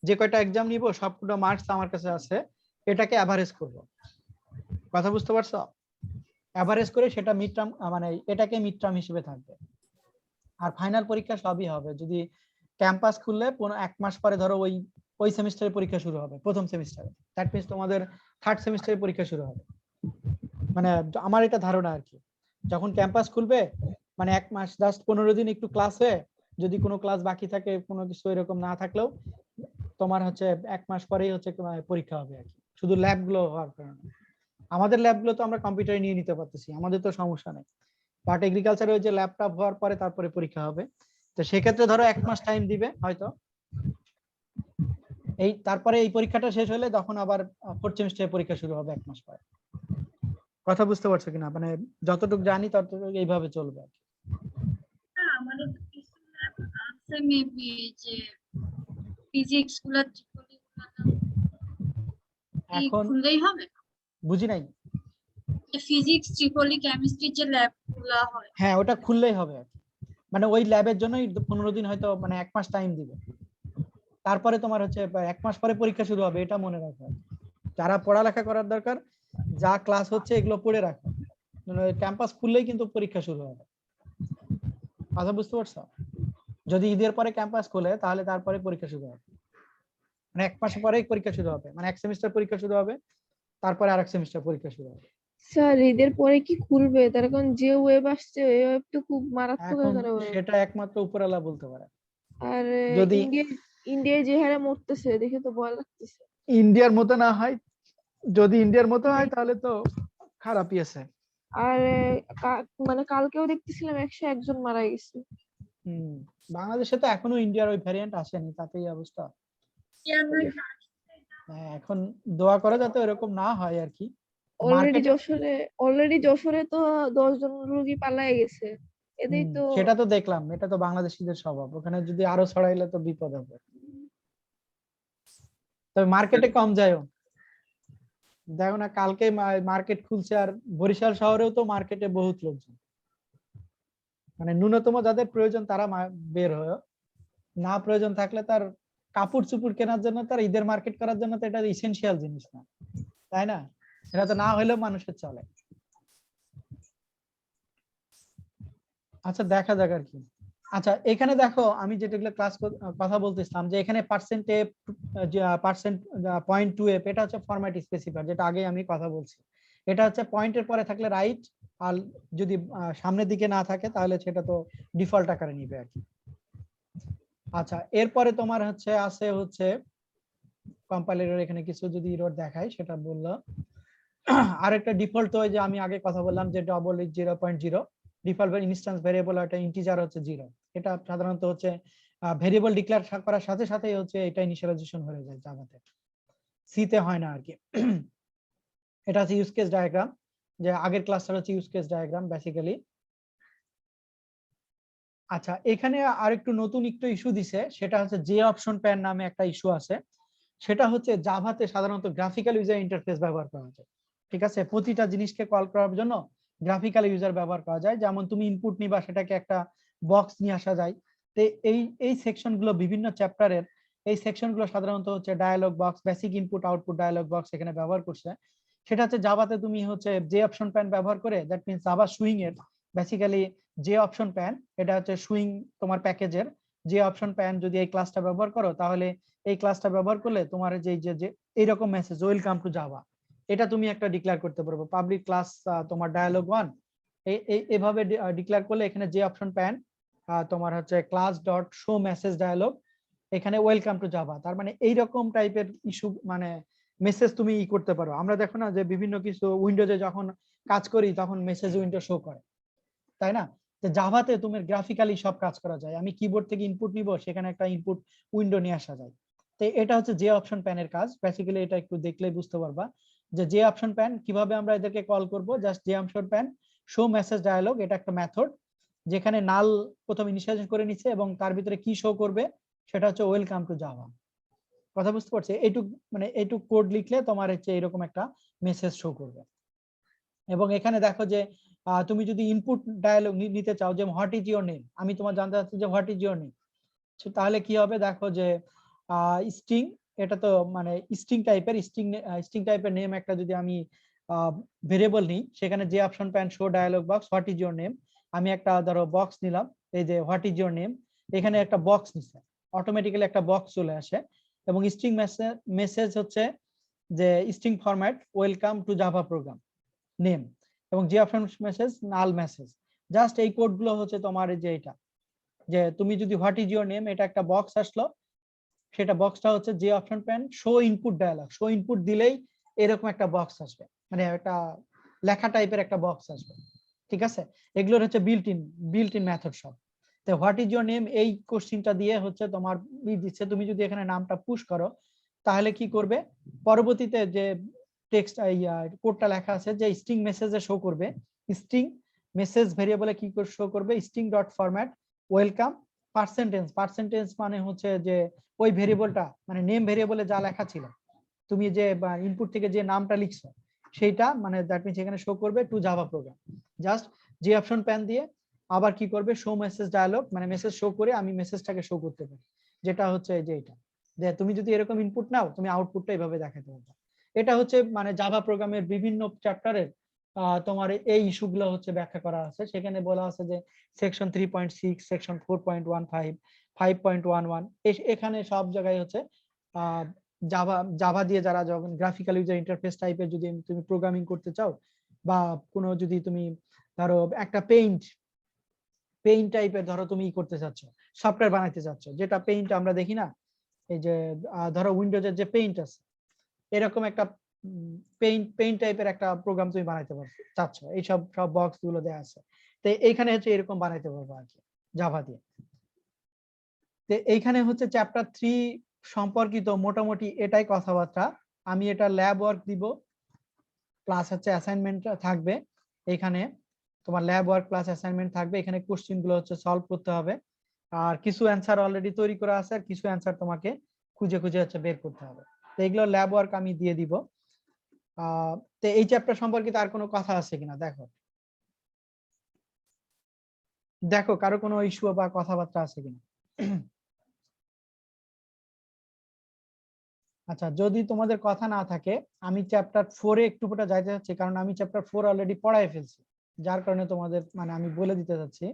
[SPEAKER 1] যে কয়টা এক্সাম নিব সবগুলো মার্কস আমার কাছে আছে, এটাকে এভারেজ করব। কথা বুঝতে পারছো? এভারেজ করে সেটা মিড টার্ম মানে এটাকে মিড টার্ম হিসেবে থাকবে। আর ফাইনাল পরীক্ষা সবই হবে, যদি ক্যাম্পাস খুললে 1 মাস পরে ধরো ওই সেমিস্টারের পরীক্ষা শুরু হবে, প্রথম সেমিস্টারে, দ্যাট মিন্স তোমাদের থার্ড সেমিস্টারের পরীক্ষা শুরু হবে। মানে আমার এটা ধারণা আর কি, যখন ক্যাম্পাস খুলবে মানে 1 মাস জাস্ট 15 দিন একটু ক্লাস হয়ে যদি কোনো ক্লাস বাকি থাকে, কোনো কিছু এরকম না থাকলেও তোমার হচ্ছে 1 মাস পরেই হচ্ছে পরীক্ষা হবে আর কি, শুধু ল্যাব গুলো হওয়ার কারণে। আমাদের ল্যাব গুলো তো আমরা কম্পিউটারে নিয়ে নিতে পারতেছি, আমাদের তো সমস্যা নেই। বাট এগ্রিকালচারে ওই যে ল্যাপটপ হওয়ার পরে তারপরে পরীক্ষা হবে, তো সেক্ষেত্রে ধরো 1 মাস টাইম দিবে হয়তো। এই তারপরে এই পরীক্ষাটা শেষ হলে তখন আবার 4th সেমিস্টারের পরীক্ষা শুরু হবে 1 মাস পরে। কথা বুঝতে পারছো কিনা? মানে যতটুকু জানি ততটুকু এইভাবে চলবে আর কি।
[SPEAKER 4] হ্যাঁ, আমাদের তো কিছু ল্যাব আছে মেবি যে ফিজিক্স গুলো
[SPEAKER 1] এখন
[SPEAKER 4] খুললেই হবে,
[SPEAKER 1] বুঝি নাই।
[SPEAKER 4] ফিজিক্স ট্রিপলি কেমিস্ট্রি যে ল্যাব গুলো হয়।
[SPEAKER 1] হ্যাঁ, ওটা খুললেই হবে আর কি। মানে ওই ল্যাবের জন্যই 15 দিন হয়তো, মানে 1 মাস টাইম দিবে। তারপরে তোমার হচ্ছে 1 মাস পরে পরীক্ষা শুরু হবে, এটা মনে রাখো। যারা পড়ালেখা করার দরকার, যা ক্লাস হচ্ছে এগুলো পড়ে রাখো, ক্যাম্পাস খুললেই কিন্তু পরীক্ষা শুরু হবে। কথা বুঝতে পারছো? যদি ঈদের পরে ক্যাম্পাস খোলে তাহলে তারপরে পরীক্ষা শুরু হবে, মানে 1 মাস পরেই পরীক্ষা শুরু হবে, মানে 1 সেমিস্টার পরীক্ষা শুরু হবে, তারপরে আরেক সেমিস্টার পরীক্ষা শুরু হবে।
[SPEAKER 3] স্যার ঈদের পরে কি খুলবে? তার কারণ যে ওয়েব আসছে ওই ওয়েব তো খুব মারাত্মক
[SPEAKER 1] এখন
[SPEAKER 3] একটা ওয়েব।
[SPEAKER 1] সেটা একমাত্র উপরওয়ালা বলতে পারে।
[SPEAKER 3] আর
[SPEAKER 1] যদি
[SPEAKER 3] ইন্ডিয়ায় যে হারে মরতেছে দেখে তো ভয় লাগতেছে।
[SPEAKER 1] ইন্ডিয়ার মতো না হয়, যদি ইন্ডিয়ার মতো হয় তাহলে তো খারাপই আছে।
[SPEAKER 3] আর মানে কালকেও দেখতেছিলাম 101 জন মারা গেছে।
[SPEAKER 1] বাংলাদেশে তো এখনো ইন্ডিয়ার ওই ভ্যারিয়েন্ট আসেনি, তাতেই অবস্থা। হ্যাঁ, এখন দোয়া করা যাতে এরকম না হয় আর কি।
[SPEAKER 3] অলরেডি যশোরে তো 10 জন রোগী পালায়ে গেছে। এদের তো
[SPEAKER 1] সেটা তো দেখলাম, এটা তো বাংলাদেশীদের স্বভাব, ওখানে যদি আরো ছড়াইলে তো বিপদ হবে। তবে মার্কেটে কম যায়ও, দেখো না কালকে মার্কেট খুলছে, আর বরিশাল শহরেও তো মার্কেটে বহুত লোকজন, মানে ন্যূনতম যাদের প্রয়োজন তারা বের হয়, না প্রয়োজন থাকলে তার কাপড় চুপড় কেনার জন্য, তার ঈদের মার্কেট করার জন্য তো এটা ইসেনশিয়াল জিনিস না, তাই না? এটা তো না হলেও মানুষের চলে। আচ্ছা, দেখা যাক আর কি। আচ্ছা, এখানে দেখো আমি যেটা ক্লাস কথা বলতেছিলাম, যে এখানে পয়েন্ট টু এফ, এটা হচ্ছে ফরম্যাট স্পেসিফায়ার, যেটা আগে আমি কথা বলছি। এটা হচ্ছে পয়েন্টের পরে থাকলে রাইট, আর যদি সামনের দিকে না থাকে তাহলে সেটা তো ডিফল্ট আকারে নিবে আর কি। আচ্ছা, এরপরে তোমার হচ্ছে কম্পাইলারের এখানে কিছু যদি এরর দেখায় সেটা বললাম। আরেকটা ডিফল্ট হয় যে আমি আগে কথা বললাম যে 0.0 ডিফল্ট ইনস্ট্যান্স ভেরিয়েবল, একটা ইন্টিজার হচ্ছে 0। এটা সাধারণত হচ্ছে ভেরিয়েবল ডিক্লেয়ার করার সাথে সাথেই হচ্ছে এটা ইনিশিয়ালাইজেশন হয়ে যায় জাভাতে, সিতে হয় না আর কি। এটা হচ্ছে ইউজ কেস ডায়াগ্রাম, যে আগের ক্লাসটা হচ্ছে ইউজ কেস ডায়াগ্রাম বেসিক্যালি। আচ্ছা, এখানে আরেকটু নতুন একটু ইস্যু দিছে, সেটা হচ্ছে যে অপশন প্যান নামে একটা ইস্যু আছে। সেটা হচ্ছে জাভাতে সাধারণত গ্রাফিক্যাল ইউজার ইন্টারফেস ব্যবহার করা যায়। ঠিক আছে, প্রতিটা জিনিসকে কল করার জন্য গ্রাফিক্যাল ইউজার ব্যবহার করা যায়। যেমন তুমি ইনপুট নিবা, সেটাকে একটা বক্স নিয়ে আসা যায়। তো এই সেকশনগুলো বিভিন্ন চ্যাপ্টারের, এই সেকশনগুলো সাধারণত হচ্ছে dialog box, basic input output dialog box এখানে ব্যবহার করছে। সেটা হচ্ছে জাভাতে তুমি হচ্ছে যে অপশন প্যান ব্যবহার করে, দ্যাট মিনস জাভা সুইং এর বেসিক্যালি যে অপশন প্যান, এটা হচ্ছে সুইং তোমার প্যাকেজের যে অপশন প্যান। যদি এই ক্লাসটা ব্যবহার করো তাহলে এই ক্লাসটা ব্যবহার করলে তোমার যে এইরকম মেসেজ ওয়েলকাম টু জাভা, এটা তুমি একটা ডিক্লেয়ার করতে পারবে। পাবলিক ক্লাস তোমার ডায়ালগ 1 এইভাবে ডিক্লেয়ার করলে এখানে যে অপশন প্যান তোমার হচ্ছে class dot show message dialog, এখানে ওয়েলকাম টু জাভা, তার মানে এইরকম টাইপের ইস্যু, মানে মেসেজ তুমি করতে পারো। আমরা দেখো না যে বিভিন্ন কিছু উইন্ডোজে যখন কাজ করি তখন মেসেজ উইন্ডো শো করে, তাই না? তো জাভাতে তুমি গ্রাফিক্যালি সব কাজ করা যায়। আমি কিবোর্ড থেকে ইনপুট নিব, সেখানে একটা ইনপুট উইন্ডো নিয়ে আসা যায়। তো এটা হচ্ছে যে অপশন প্যানের কাজ। বেসিক্যালি এটা একটু দেখলেই বুঝতে পারবা যে অপশন প্যান কিভাবে আমরা এদেরকে কল করব। জাস্ট যে option pane show message dialog, এটা একটা মেথড যেখানে নাল প্রথম ইনিশিয়ালাইজ করে নিচ্ছে এবং তার ভিতরে কি শো করবে সেটা হচ্ছে ওয়েলকাম টু জাভা। কথা বুঝতে পারছি? এইটুক কোড লিখলে তোমার হচ্ছে এরকম একটা মেসেজ শো করবে। এবং এখানে দেখো যে তুমি যদি ইনপুট ডায়ালগ নিতে চাও, যে হোয়াট ইজ ইওর নেম, আমি তোমার জানতে চাচ্ছি যে হোয়াট ইজ ইওর নেম, তাহলে কি হবে দেখো যে স্ট্রিং, এটা তো মানে স্ট্রিং টাইপের নেম একটা যদি আমি ভেরিয়েবল নিই, সেখানে যে option pane show dialog box what is your name, আমি একটা ধরো বক্স নিলাম, এই যে হোয়াট ইজ ইওর নেম, এখানে একটা বক্স নিচ্ছে, অটোমেটিক্যালি একটা বক্স চলে আসে। এবং স্ট্রিং মেসেজ হচ্ছে যে string format welcome to Java program name, এবং যে অপশন মেসেজ নাল মেসেজ। জাস্ট এই কোডগুলো হচ্ছে তোমার যে এটা যে তুমি যদি হোয়াট ইজ ইউর নেম এটা একটা বক্স আসলো, সেটা বক্সটা হচ্ছে যে option pane show input dialog, show input দিলেই এরকম একটা বক্স আসবে, মানে একটা লেখা টাইপের একটা বক্স আসবে। ঠিক আছে, এগুলোর হচ্ছে বিল্ট ইন মেথড সব। তো হোয়াট ইজ ইউর নেম এই কোশ্চিনটা দিয়ে হচ্ছে তোমার দিচ্ছে, তুমি যদি এখানে নামটা পুশ করো তাহলে কি করবে, পরবর্তীতে যে টেক্সট কোডটা লেখা আছে যে স্ট্রিং মেসেজে শো করবে, স্ট্রিং মেসেজ ভেরিয়েবলে কি করে শো করবে, string dot format welcome percentage মানে হচ্ছে যে ওই ভেরিয়েবলটা মানে নেম ভেরিয়েবলে যা লেখা ছিল, তুমি যে ইনপুট থেকে যে নামটা লিখছো সেইটা মানে দ্যাট মিনস এখানে শো করবে টু জাভা প্রোগ্রাম। জাস্ট যে অপশন প্যান দিয়ে আবার কি করবে, শো মেসেজ ডায়ালগ, মানে মেসেজ শো করে আমি মেসেজটাকে শো করতে পারি, যেটা হচ্ছে যে এটা যে তুমি যদি এরকম ইনপুট নাও তুমি আউটপুটটা এইভাবে দেখাতে পারবে। এটা হচ্ছে মানে জাভা প্রোগ্রামের বিভিন্ন চ্যাপ্টারের তোমার এই ইস্যুগুলো হচ্ছে ব্যাখ্যা করা আছে। সেখানে বলা আছে যে সেকশন 3.6, সেকশন 4.15, 5.11 এখানে সব জায়গায় হচ্ছে জাভা দিয়ে যারা যখন গ্রাফিক্যাল ইউজার ইন্টারফেস টাইপের যদি তুমি প্রোগ্রামিং করতে চাও, বা কোনো যদি তুমি ধরো একটা পেইন্ট টাইপের ধরো তুমি করতে চাচ্ছ, সফটওয়্যার বানাইতে চাচ্ছ, যেটা পেইন্ট আমরা দেখি না, এই যে ধরো উইন্ডোজের যে পেইন্ট আছে এরকম একটা পেইন্ট টাইপের একটা প্রোগ্রাম তুমি বানাইতে চাচ্ছ, এই সব বক্স গুলো দেয়া আছে। তো এইখানে হচ্ছে এরকম বানাইতে পারবো আর কি জাভা দিয়ে। তো এইখানে হচ্ছে চ্যাপ্টার 3 সম্পর্কিত মোটামুটি এটাই কথাবার্তা। আমি এটা ল্যাব ওয়ার্ক দিব, প্লাস হচ্ছে অ্যাসাইনমেন্ট থাকবে। এখানে তোমার ল্যাব ওয়ার্ক প্লাস অ্যাসাইনমেন্ট থাকবে, এখানে কোশ্চেন গুলো হচ্ছে সলভ করতে হবে, আর কিছু অ্যান্সার অলরেডি তৈরি করা আছে, আর কিছু অ্যান্সার তোমাকে খুঁজে হচ্ছে বের করতে হবে। তো এগুলো ল্যাব ওয়ার্ক আমি দিয়ে দিব। তো এই চ্যাপ্টার সম্পর্কিত আর কোনো কথা আছে কিনা দেখো, কারো কোনো ইস্যু বা কথাবার্তা আছে কিনা। আচ্ছা, যদি তোমাদের কথা না থাকে আমি চ্যাপ্টার 4 এ একটু যাইতে চাচ্ছি, কারণ আমি চ্যাপ্টার 4 অলরেডি পড়ায় ফেলছি, যার কারণে তোমাদের মানে আমি বলে দিতে চাচ্ছি।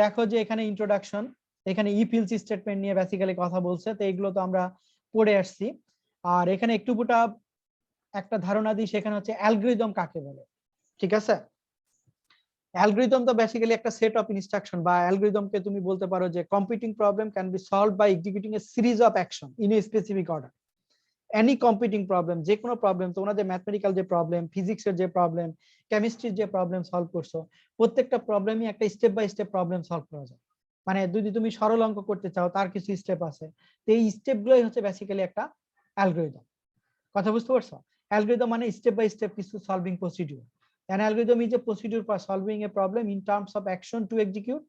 [SPEAKER 1] দেখো যে এখানে ইন্ট্রোডাকশন, এখানে ইফ এলস স্টেটমেন্ট নিয়ে বেসিক্যালি কথা বলছে, তো এগুলো তো আমরা পড়ে আসছি। আর এখানে একটু একটা ধারণা দিই, সেখানে হচ্ছে অ্যালগরিদম কাকে বলে। ঠিক আছে, অ্যালগরিদম তো বেসিক্যালি একটা সেট অফ ইনস্ট্রাকশন, বা অ্যালগরিদমকে তুমি বলতে পারো যে computing problem can be solved by executing a series of action in a specific order. Any computing problem, যে কোনো প্রবলেম, তোমরা যে ম্যাথমেটিক্যাল যে প্রবলেম, ফিজিক্সের যে প্রবলেম, কেমিস্ট্রির যে প্রবলেম সলভ করছো, প্রত্যেকটা প্রবলেমই একটা step by step problem solve করা যায়। মানে যদি তুমি সরল অঙ্ক করতে চাও তার কিছু স্টেপ আছে, তো এই স্টেপগুলোই হচ্ছে বেসিক্যালি একটা অ্যালগরিদম। কথা বুঝতে পারছো? অ্যালগরিদম মানে স্টেপ বাই স্টেপ কিছু solving procedure. An algorithm is a procedure for solving a problem in terms of action to execute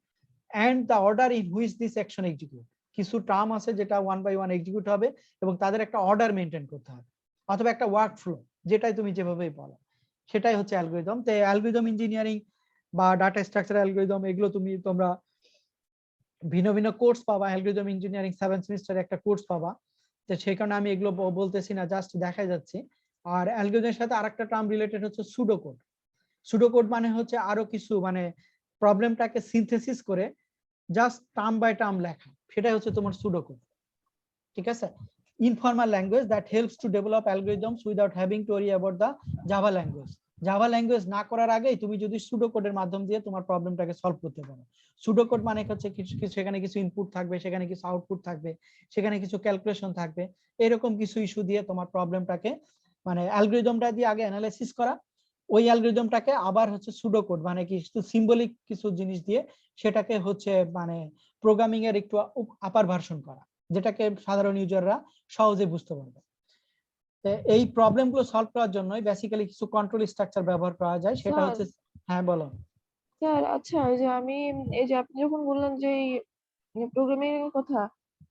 [SPEAKER 1] and the order in which this action execute. কিছু term আছে যেটা one by one execute হবে এবং তাদের একটা order maintain করতে হবে, অথবা একটা ওয়ার্ক ফ্লো, যেটাই তুমি যেভাবেই বলো সেটাই হচ্ছে অ্যালগরিদম। তো অ্যালগরিদম ইঞ্জিনিয়ারিং বা ডাটা স্ট্রাকচার অ্যালগরিদম এগুলো তোমরা ভিন্ন ভিন্ন কোর্স পাবা। অ্যালগরিদম ইঞ্জিনিয়ারিং 7 সেমিস্টারে একটা কোর্স পাবা, তো সেই কারণে আমি এগুলো বলতেছি না, জাস্ট দেখাই যাচ্ছে। আর অ্যালগরিদমের সাথে আরেকটা টার্ম রিলেটেড হচ্ছে সুডোকোড। সুডোকোড মানে হচ্ছে আরো কিছু মানে প্রবলেমটাকে সিনথেসিস করে জাস্ট টার্ম বাই টার্ম লেখা, সেটাই হচ্ছে তোমার সুডোকোড। ঠিক আছে, informal language that helps to develop algorithms without having to worry about the Java language. Java language না করার আগেই তুমি যদি সুডোকোডের মাধ্যম দিয়ে তোমার প্রবলেমটাকে সলভ করতে পারো। সুডোকোড মানে হচ্ছে সেখানে কিছু ইনপুট থাকবে, সেখানে কিছু আউটপুট থাকবে, সেখানে কিছু ক্যালকুলেশন থাকবে, এরকম কিছু ইস্যু দিয়ে তোমার প্রবলেমটাকে মানে অ্যালগরিদমটা দিয়ে আগে অ্যানালাইসিস করা, ওই অ্যালগরিদমটাকে আবার হচ্ছে সুডোকোড মানে কিছু সিম্বলিক কিছু জিনিস দিয়ে সেটাকে হচ্ছে মানে প্রোগ্রামিং এর একটু আপার ভার্সন করা, যেটাকে সাধারণ ইউজাররা সহজে বুঝতে পারবে। এই প্রবলেমগুলো সলভ করার জন্য বেসিক্যালি কিছু কন্ট্রোল স্ট্রাকচার ব্যবহার করা যায়, সেটা হচ্ছে। হ্যাঁ বলো।
[SPEAKER 3] স্যার আচ্ছা, ওই যে আমি এই যে আপনি যখন বললেন যে প্রোগ্রামিং এর কথা,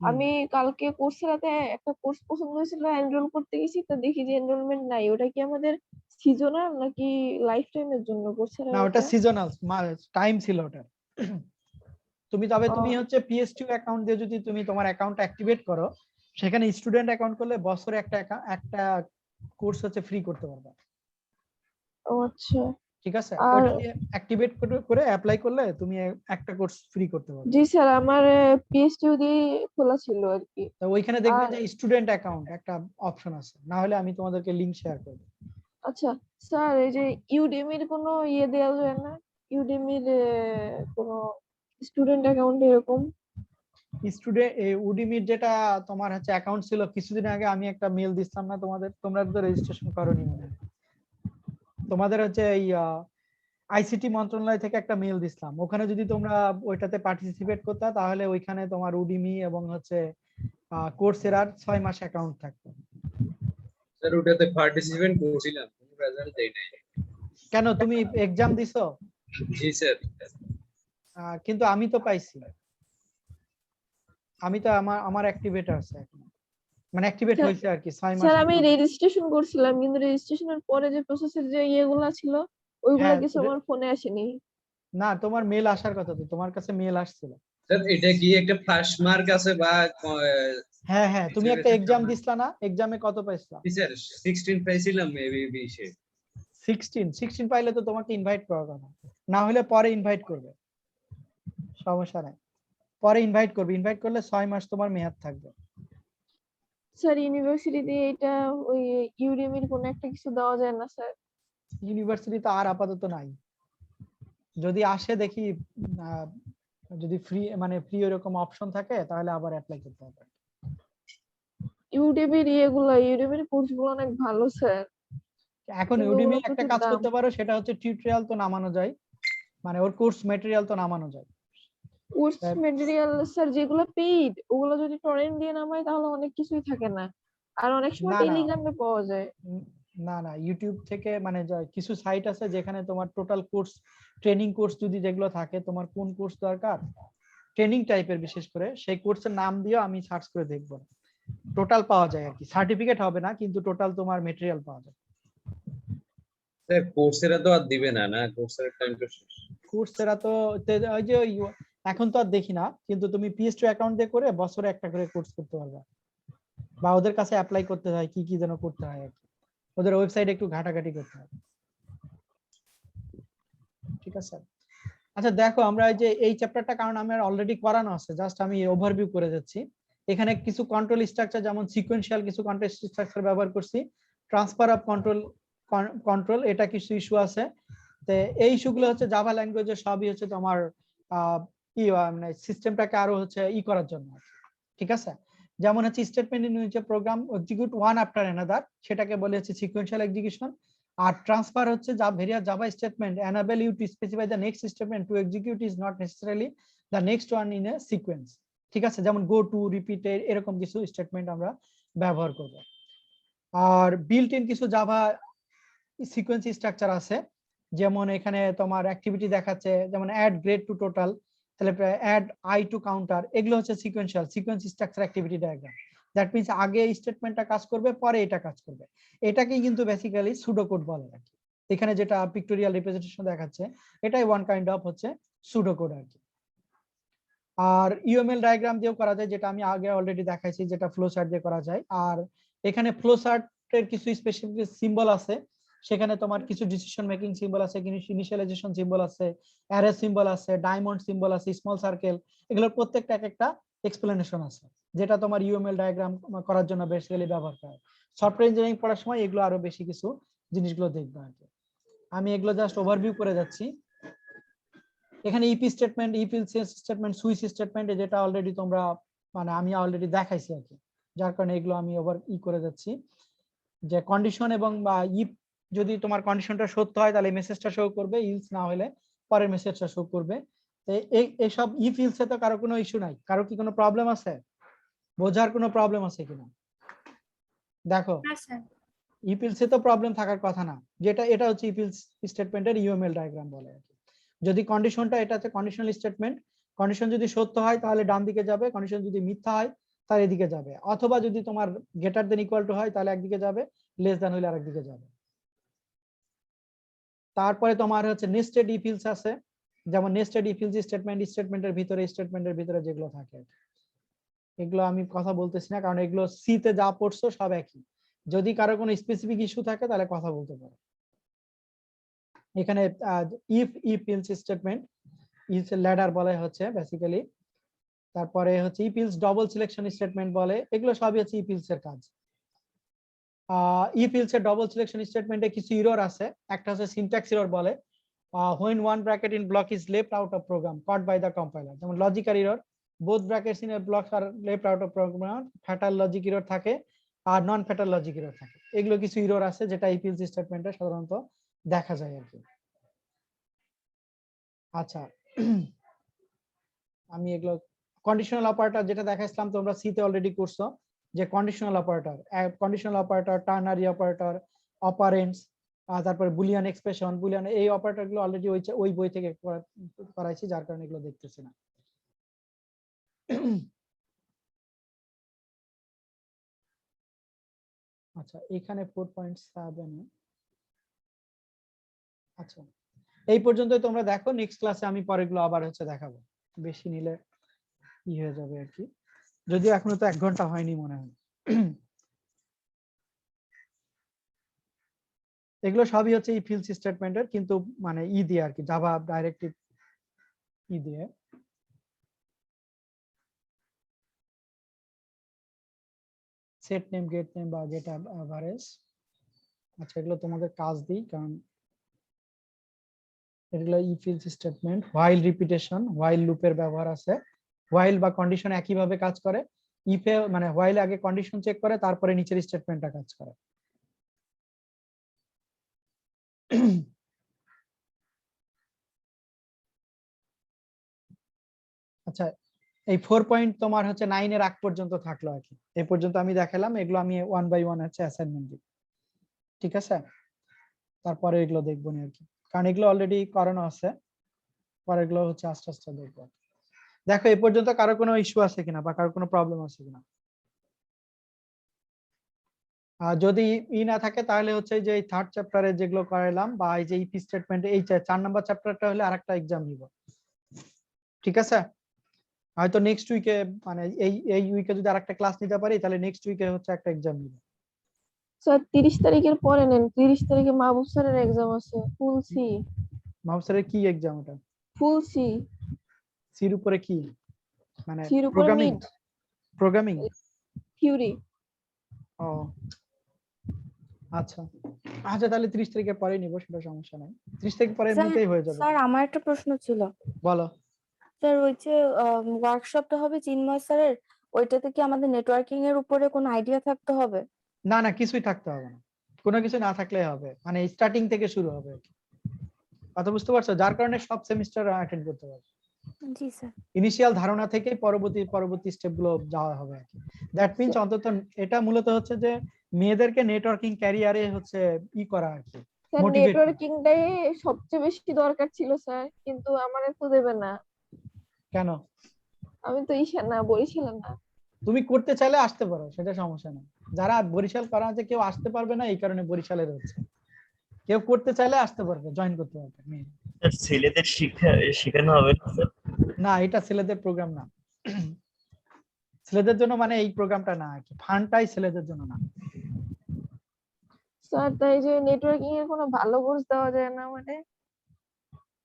[SPEAKER 3] আমি কালকে কোর্সেরাতে একটা কোর্স পছন্দ হয়েছিল, এনরোল করতে গেছি, তো দেখি যে এনরোলমেন্ট নাই। ওটা কি আমাদের সিজনাল নাকি লাইফ টাইমের জন্য কোর্সেরা?
[SPEAKER 1] না, ওটা সিজনাল টাইম ছিল ওটা। তুমি হচ্ছে পিএসটিউ অ্যাকাউন্ট দিয়ে যদি তুমি তোমার অ্যাকাউন্ট অ্যাক্টিভেট করো, সেখানে স্টুডেন্ট অ্যাকাউন্ট করলে বছরে একটা কোর্স হচ্ছে ফ্রি করতে পারবে।
[SPEAKER 3] ও আচ্ছা।
[SPEAKER 1] ঠিক আছে,
[SPEAKER 3] আর
[SPEAKER 1] ওটা দিয়ে অ্যাক্টিভেট করে অ্যাপ্লাই করলে তুমি একটা কোর্স ফ্রি করতে পারবে।
[SPEAKER 3] জি স্যার, আমার পিএসটিউ দিয়ে খোলা ছিল আর কি।
[SPEAKER 1] তো ওইখানে দেখবে
[SPEAKER 3] আর
[SPEAKER 1] যে স্টুডেন্ট অ্যাকাউন্ট একটা অপশন আছে, না হলে আমি তোমাদেরকে লিংক শেয়ার করব।
[SPEAKER 3] আচ্ছা স্যার, এই যে ইউডেমির কোনো ইয়ে দেওয়া যায় না? ইউডেমির কোনো স্টুডেন্ট অ্যাকাউন্ট এরকম?
[SPEAKER 1] স্টুডেন্ট উডিমির যেটা তোমার হচ্ছে অ্যাকাউন্ট ছিল, কিছুদিন আগে আমি একটা মেল দিছিলাম না তোমাদের, তোমরা তো রেজিস্ট্রেশন করোনি মনে হয়। তোমাদের হচ্ছে এই আইসিটি মন্ত্রণালয় থেকে একটা মেল দিছিলাম, ওখানে যদি তোমরা ওইটাতে পার্টিসিপেট করতে তাহলে ওইখানে তোমার উডিমি এবং হচ্ছে কোর্সেরার 6 মাস অ্যাকাউন্ট থাকতো।
[SPEAKER 5] স্যার ওটাতে পার্টিসিপেন্ট করছিলাম, কোনো রেজাল্ট দেই নাই।
[SPEAKER 1] কেন, তুমি এক্সাম দিছো?
[SPEAKER 5] জি স্যার।
[SPEAKER 1] কিন্তু আমি তো পাইছি, আমি তো আমার অ্যাক্টিভেট আছে এখন, মানে অ্যাক্টিভেট
[SPEAKER 3] স্যার-
[SPEAKER 1] হয়েছে আর কি 6 মাস।
[SPEAKER 3] স্যার আমি রেজিস্ট্রেশন করছিলাম, কিন্তু রেজিস্ট্রেশনের পরে যে প্রসেসের যে ইয়েগুলা ছিল ওইগুলা
[SPEAKER 1] হ্যাঁ,
[SPEAKER 3] কিছু আমার ফোনে আসেনি।
[SPEAKER 1] না তোমার মেল আসার কথা, তো তোমার কাছে মেল আসছিল।
[SPEAKER 5] স্যার এটা কি একটা ফার্স্ট মার্ক আছে বা
[SPEAKER 1] হ্যাঁ হ্যাঁ, তুমি একটা
[SPEAKER 5] কিছু
[SPEAKER 1] এক্সাম
[SPEAKER 5] একটা
[SPEAKER 1] দিছিলা না, এক্সামে কত পাইছিলা?
[SPEAKER 5] জি স্যার 16 পাইছিলাম মেবি 20 এ।
[SPEAKER 1] 16 পাইলে তো তোমাকে ইনভাইট করার কথা, না হলে পরে ইনভাইট করবে, সমস্যা নাই, পরে ইনভাইট করবে, ইনভাইট করলে 6 মাস তোমার মেয়াদ থাকবে।
[SPEAKER 3] স্যার ইউনিভার্সিটিতে এটা ওই ইউডেমির কোনো একটা কিছু দেওয়া যায় না স্যার?
[SPEAKER 1] ইউনিভার্সিটি তো আর আপাতত নাই, যদি আসে দেখি আহ, যদি ফ্রি মানে ফ্রি এরকম অপশন থাকে তাহলে আবার অ্যাপ্লাই করতে হবে।
[SPEAKER 3] ইউডেমির কোর্সগুলো অনেক ভালো স্যার।
[SPEAKER 1] এখন
[SPEAKER 3] কিন্তু
[SPEAKER 1] ইউডিমি
[SPEAKER 3] ওগুলো
[SPEAKER 1] একটা
[SPEAKER 3] প্রচুর
[SPEAKER 1] কাজ
[SPEAKER 3] দাম।
[SPEAKER 1] করতে পারো, সেটা হচ্ছে টিউটোরিয়াল তো নামানো যায়, মানে ওর কোর্স ম্যাটেরিয়াল তো নামানো যায়।
[SPEAKER 3] কোর্স
[SPEAKER 1] হ্যাঁ।
[SPEAKER 3] ম্যাটেরিয়াল স্যার যেগুলো পেইড ওগুলো যদি টরেন্ট দিয়ে নামাই তাহলে অনেক কিছুই থাকে না, আর অনেক সময়
[SPEAKER 1] না না
[SPEAKER 3] টেলিগ্রামে পাওয়া যায়।
[SPEAKER 1] না না, ইউটিউব থেকে মানে কিছু সাইট আছে যেখানে তোমার টোটাল কোর্স, ট্রেনিং কোর্স যদি যেগুলো থাকে, তোমার কোন কোর্স দরকার ট্রেনিং টাইপের, বিশেষ করে সেই কোর্সের নাম দিও, আমি সার্চ করে দেখবো, টোটাল পাওয়া যায় আর কি, সার্টিফিকেট হবে না কিন্তু টোটাল তোমার মেটেরিয়াল পাওয়া যায়।
[SPEAKER 5] স্যার কোর্সেরা তো আর দিবে না, না কোর্সের টাইম তো শেষ।
[SPEAKER 1] কোর্সেরা তো ওই যে এখন তো আর দেখি না, কিন্তু তুমি PS2 অ্যাকাউন্ট দিয়ে করে বছরে একটা করে কোর্স করতে পারবে, বা ওদের কাছে অ্যাপ্লাই করতে হয়, কি কি যেন করতে হয় আর কি, ওদের ওয়েবসাইটে একটু ঘাটাঘাটি করতে হয়। ঠিক আছে, আচ্ছা দেখো, আমরা এই চ্যাপ্টারটা কারণ আমার অলরেডি করানো আছে, জাস্ট আমি ওভারভিউ করে যাচ্ছি। এখানে কিছু কন্ট্রোল স্ট্রাকচার, যেমন সিকোয়েন্সিয়াল কিছু কন্ট্রোল স্ট্রাকচার ব্যবহার করছি, ট্রান্সফার অফ কন্ট্রোল এটা কিছু ইস্যু আছে। তো এই ইস্যুগুলো হচ্ছে জাভা ল্যাঙ্গুয়েজে সবই হচ্ছে তোমার কি মানে সিস্টেমটাকে আরো হচ্ছে করার জন্য, ঠিক আছে। যেমন হচ্ছে statement in which program execute one after another, সেটাকে বলে হচ্ছে সিকোয়েন্সিয়াল এক্সিকিউশন। আর ট্রান্সফার হচ্ছে various Java statement enable you to specify the next statement to execute is not necessarily the next one in a sequence, ঠিক আছে, যেমন go to, repeated, এরকম কিছু statement আমরা ব্যবহার করব। আর বিল্ট ইন কিছু জাভা সিকোয়েন্স স্ট্রাকচার আছে, যেমন এখানে তোমার অ্যাক্টিভিটি দেখাচ্ছে, যেমন অ্যাড গ্রেড টু টোটাল, তাহলে অ্যাড আই টু কাউন্টার, এগুলো হচ্ছে sequence structure activity diagram. That means আগে স্টেটমেন্টটা কাজ করবে, পরে এটা কাজ করবে, এটাকেই কিন্তু বেসিক্যালি সুডো কোড বলে আর কি। এখানে যেটা পিক্টোরিয়াল রিপ্রেজেন্টেশন দেখাচ্ছে, এটাই ওয়ান কাইন্ড অফ হচ্ছে সুডো কোড আর কি। আর ইউএমএল ডায়াগ্রাম দিয়েও করা যায়, যেটা আমি আগে অলরেডি দেখাইছি, যেটা ফ্লো চার্ট দিয়ে করা যায়। আর এখানে ফ্লো চার্টের কিছু স্পেসিফিক সিম্বল আছে, সেখানে তোমার কিছু ডিসিশন মেকিং সিম্বল আছে, ইনিশিয়ালাইজেশন সিম্বল আছে, অ্যারে সিম্বল আছে, ডায়মন্ড সিম্বল আছে, স্মল সার্কেল, এগুলোর প্রত্যেকটা এক একটা এক্সপ্লেনেশন আছে, যেটা তোমার ইউএমএল ডায়াগ্রাম করার জন্য বেসিক্যালি ব্যবহার করা হয়। সফটওয়্যার ইঞ্জিনিয়ারিং পড়ার সময় এগুলো আরো বেশি কিছু জিনিসগুলো দেখবে আর কি। আমি এগুলো জাস্ট ওভারভিউ করে যাচ্ছি। এখানে if statement, if else statement, switch statement, যেটা অলরেডি তোমরা মানে আমি অলরেডি দেখাইছি আর কি, যার কারণে এগুলো আমি ওভার করে যাচ্ছি। যে কন্ডিশন এবং বা ইফ যদি তোমার কন্ডিশনটা সত্য হয় তাহলে মেসেজটা শো করবে, ইলস না হলে পরের মেসেজটা শো করবে। এই সব ইফ ইলসে তো কারো কোনো ইস্যু নাই, কারো কি কোনো প্রবলেম আছে, বোঝার কোনো প্রবলেম আছে কিনা দেখো।
[SPEAKER 2] না স্যার।
[SPEAKER 1] ইফ ইলসে তো প্রবলেম থাকার কথা না, যেটা এটা হচ্ছে ইফ ইলস স্টেটমেন্টের ইউএমএল ডায়াগ্রাম বলে আর কি। যদি কন্ডিশনটা, এটা হচ্ছে কন্ডিশনাল স্টেটমেন্ট, কন্ডিশন যদি সত্য হয় তাহলে ডান দিকে যাবে, কন্ডিশন যদি মিথ্যা হয় তাহলে এদিকে যাবে, অথবা যদি তোমার গ্রেটার দেন ইকুয়াল টু হয় তাহলে একদিকে যাবে, লেস দেন হলে আরেকদিকে যাবে। তারপরে তোমার হচ্ছে নেস্টেড ইফ ইলস আছে, যেমন নেস্টেড ইফ ইলস স্টেটমেন্টের ভিতরে যেগুলো থাকে, এগুলো আমি কথা বলতেছি না, কারণ এগুলো সি তে যা পড়ছো সব একই, যদি কারো কোনো স্পেসিফিক ইস্যু থাকে তাহলে কথা বলতে পারো। এখানে if else statement, else ladder বলে হচ্ছে বেসিক্যালি, তারপরে হচ্ছে if else double selection statement বলে, এগুলো সবই হচ্ছে ইফ ইলস এর কাজ। ইফ ইলস এর ডবল সিলেকশন স্টেটমেন্টে কিছু এরর আছে, একটা হচ্ছে সিনট্যাক্স এরর বলে, when one bracket in block is left out of program caught by the compiler, যেমন logical error, both brackets in a block are left out of program, fatal logic error থাকে আর নন fatal logic error থাকে। এগুলো কিছু error আছে যেটা if else স্টেটমেন্টে সাধারণত দেখা যায় আর কি। আচ্ছা, আমি এগুলো কন্ডিশনাল অপারেটর যেটা দেখাইছিলাম তোমরা সি তে অলরেডি করছো, যে conditional operator, ternary operator, operands, তারপরে বুলিয়ান এক্সপ্রেশন, বুলিয়ান, এই অপারেটর গুলো অলরেডি ওই বই থেকে করাইছি, যার কারণে এগুলো দেখতেছি না। আচ্ছা, এখানে 4.7 আচ্ছা এই পর্যন্তই তোমরা দেখো, নেক্সট ক্লাসে আমি পরেগুলো আবার দেখাবো, বেশি নিলে কি হয়ে যাবে আর কি, যদিও এখনো তো 1 ঘন্টা হয়নি মনে হয়। এগুলো সবই if else স্টেটমেন্টের, কিন্তু মানে দিয়ে আর কি, জাভা ডাইরেক্টিভ দিয়ে। সেট নেম, গেট নেম বা গেট অ্যাভারেজ। আচ্ছা, এগুলো তোমাদের কাজ দিই, কারণ এগুলো if else statement. while repetition, while লুপের ব্যবহার আছে, while বা কন্ডিশন একই ভাবে কাজ করে। if এ মানে while আগে কন্ডিশন চেক করে, তারপরে নিচের স্টেটমেন্টটা কাজ করে। আচ্ছা, এই 4 পয়েন্ট তোমার 9 এর আগ পর্যন্ত থাকলো আর কি, এই পর্যন্ত আমি দেখালাম, এগুলো আমি 1 বাই 1 অ্যাসাইনমেন্ট দিই, ঠিক আছে? তারপরে এগুলো দেখবো না আর কি, কারণ এগুলো অলরেডি করানো আছে, পরে এগুলো আস্তে আস্তে দেখবো। দেখো এই পর্যন্ত কারো কোনো ইস্যু আছে কিনা বা কারো কোনো প্রবলেম আছে কিনা। যদি না থাকে তাহলে যে এই 3rd চ্যাপ্টারে যেগুলো করাইলাম, বা এই যে ইফ স্টেটমেন্ট, এই 4 নাম্বার চ্যাপ্টারটা হলে আরেকটা एग्जाम নিব, ঠিক আছে? হয়তো নেক্সট উইকে, মানে এই উইকে যদি আরেকটা ক্লাস নিতে পারি, তাহলে নেক্সট উইকে একটা एग्जाम নিব।
[SPEAKER 3] স্যার 30 তারিখের পরে নেন, 30 তারিখে মাহবুব স্যারের এক্সাম আছে, ফুল সি।
[SPEAKER 1] মাহবুব স্যারের কি एग्जाम ওটা?
[SPEAKER 3] ফুল সি।
[SPEAKER 1] সির উপরে কি, মানে
[SPEAKER 3] সির উপরে
[SPEAKER 1] প্রোগ্রামিং?
[SPEAKER 3] Mid
[SPEAKER 1] programming
[SPEAKER 3] theory.
[SPEAKER 1] ও আচ্ছা, আচ্ছা তাহলে 30 তারিখের পরে নিব, সেটা সমস্যা নাই, 30 তারিখ পরে এমনিতেই হয়ে যাবে।
[SPEAKER 6] স্যার আমার একটা প্রশ্ন ছিল।
[SPEAKER 1] বলো।
[SPEAKER 6] স্যার ওই যে ওয়ার্কশপটা হবে চিন্ময় স্যারের, ওইটাতে কি আমাদের নেটওয়ার্কিং এর উপরে কোনো আইডিয়া থাকতে হবে?
[SPEAKER 1] না না, কিছুই থাকতে হবে না, কোনো কিছু না থাকলেই হবে, মানে স্টার্টিং থেকে শুরু হবে, কথা বুঝতে পারছো? যার কারণে সব সেমিস্টার অ্যাটেন্ড করতে পারবে।
[SPEAKER 6] জি স্যার।
[SPEAKER 1] ইনিশিয়াল ধারণা থেকে পরবর্তী স্টেপগুলো যাওয়া হবে আর কি। দ্যাট মিন্স অন্তত এটা মূলত যে মেয়েদেরকে নেটওয়ার্কিং ক্যারিয়ারে করা আর কি,
[SPEAKER 3] স্যার
[SPEAKER 1] মোটিভেট।
[SPEAKER 3] নেটওয়ার্কিংটাই সবচেয়ে বেশি দরকার ছিল স্যার, কিন্তু আমার তো দেবে না।
[SPEAKER 1] কেন?
[SPEAKER 3] আমি তো না, বরিশাল না।
[SPEAKER 1] তুমি করতে চাইলে আসতে পারো, সেটা সমস্যা না। যারা বরিশাল করা আছে কেউ আসতে পারবে না, এই কারণে বরিশালের হচ্ছে। কেউ করতে চাইলে আসতে পারবে, জয়েন করতে পারবে।
[SPEAKER 7] স্যার ছেলেদের শেখানো হবে না স্যার?
[SPEAKER 1] না, এটা ছেলেদের প্রোগ্রাম না, ছেলেদের জন্য মানে এই প্রোগ্রামটা না আর কি, ফান্ডটাই ছেলেদের জন্য না।
[SPEAKER 3] স্যার তাই যে নেটওয়ার্কিং এর কোনো ভালো কোর্স দেওয়া যায় না, মানে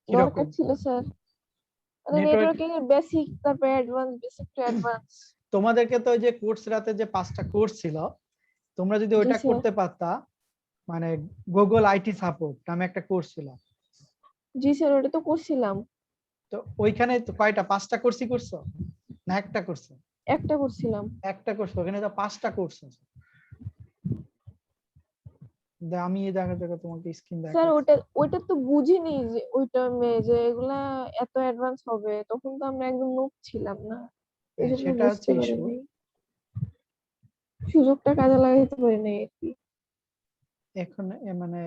[SPEAKER 3] দরকার ছিল স্যার, মানে নেটওয়ার্কিং এর বেসিক, তারপর অ্যাডভান্স, বেসিক টু অ্যাডভান্স।
[SPEAKER 1] তোমাদেরকে তো যে কোর্স রাতে যে 5টা কোর্স ছিল, তোমরা যদি ওইটা করতে পারতা, মানে গুগল আইটি সাপোর্ট নামে একটা কোর্স ছিল।
[SPEAKER 3] জি স্যার, ওটা তো করছিলাম।
[SPEAKER 1] তো ওইখানে তো কয়টা, 5টা কোর্সই করছো না একটা করছো?
[SPEAKER 3] একটা করছিলাম।
[SPEAKER 1] একটা কোর্স, ওখানে তো 5টা কোর্স আছে। আমি এই জায়গা থেকে তোমাকে স্ক্রিন দেখাচ্ছি।
[SPEAKER 3] স্যার ওটা তো বুঝিনি যে ওইটা যে এগুলা এত অ্যাডভান্স হবে, তখন তো আমরা একদম নতুন ছিলাম না, এজন্য
[SPEAKER 1] সেটা
[SPEAKER 3] বুঝতে
[SPEAKER 1] ইস্যু।
[SPEAKER 3] পারিনি, সুযোগটা কাজে লাগাইতে পারিনি আর কি।
[SPEAKER 1] এখন মানে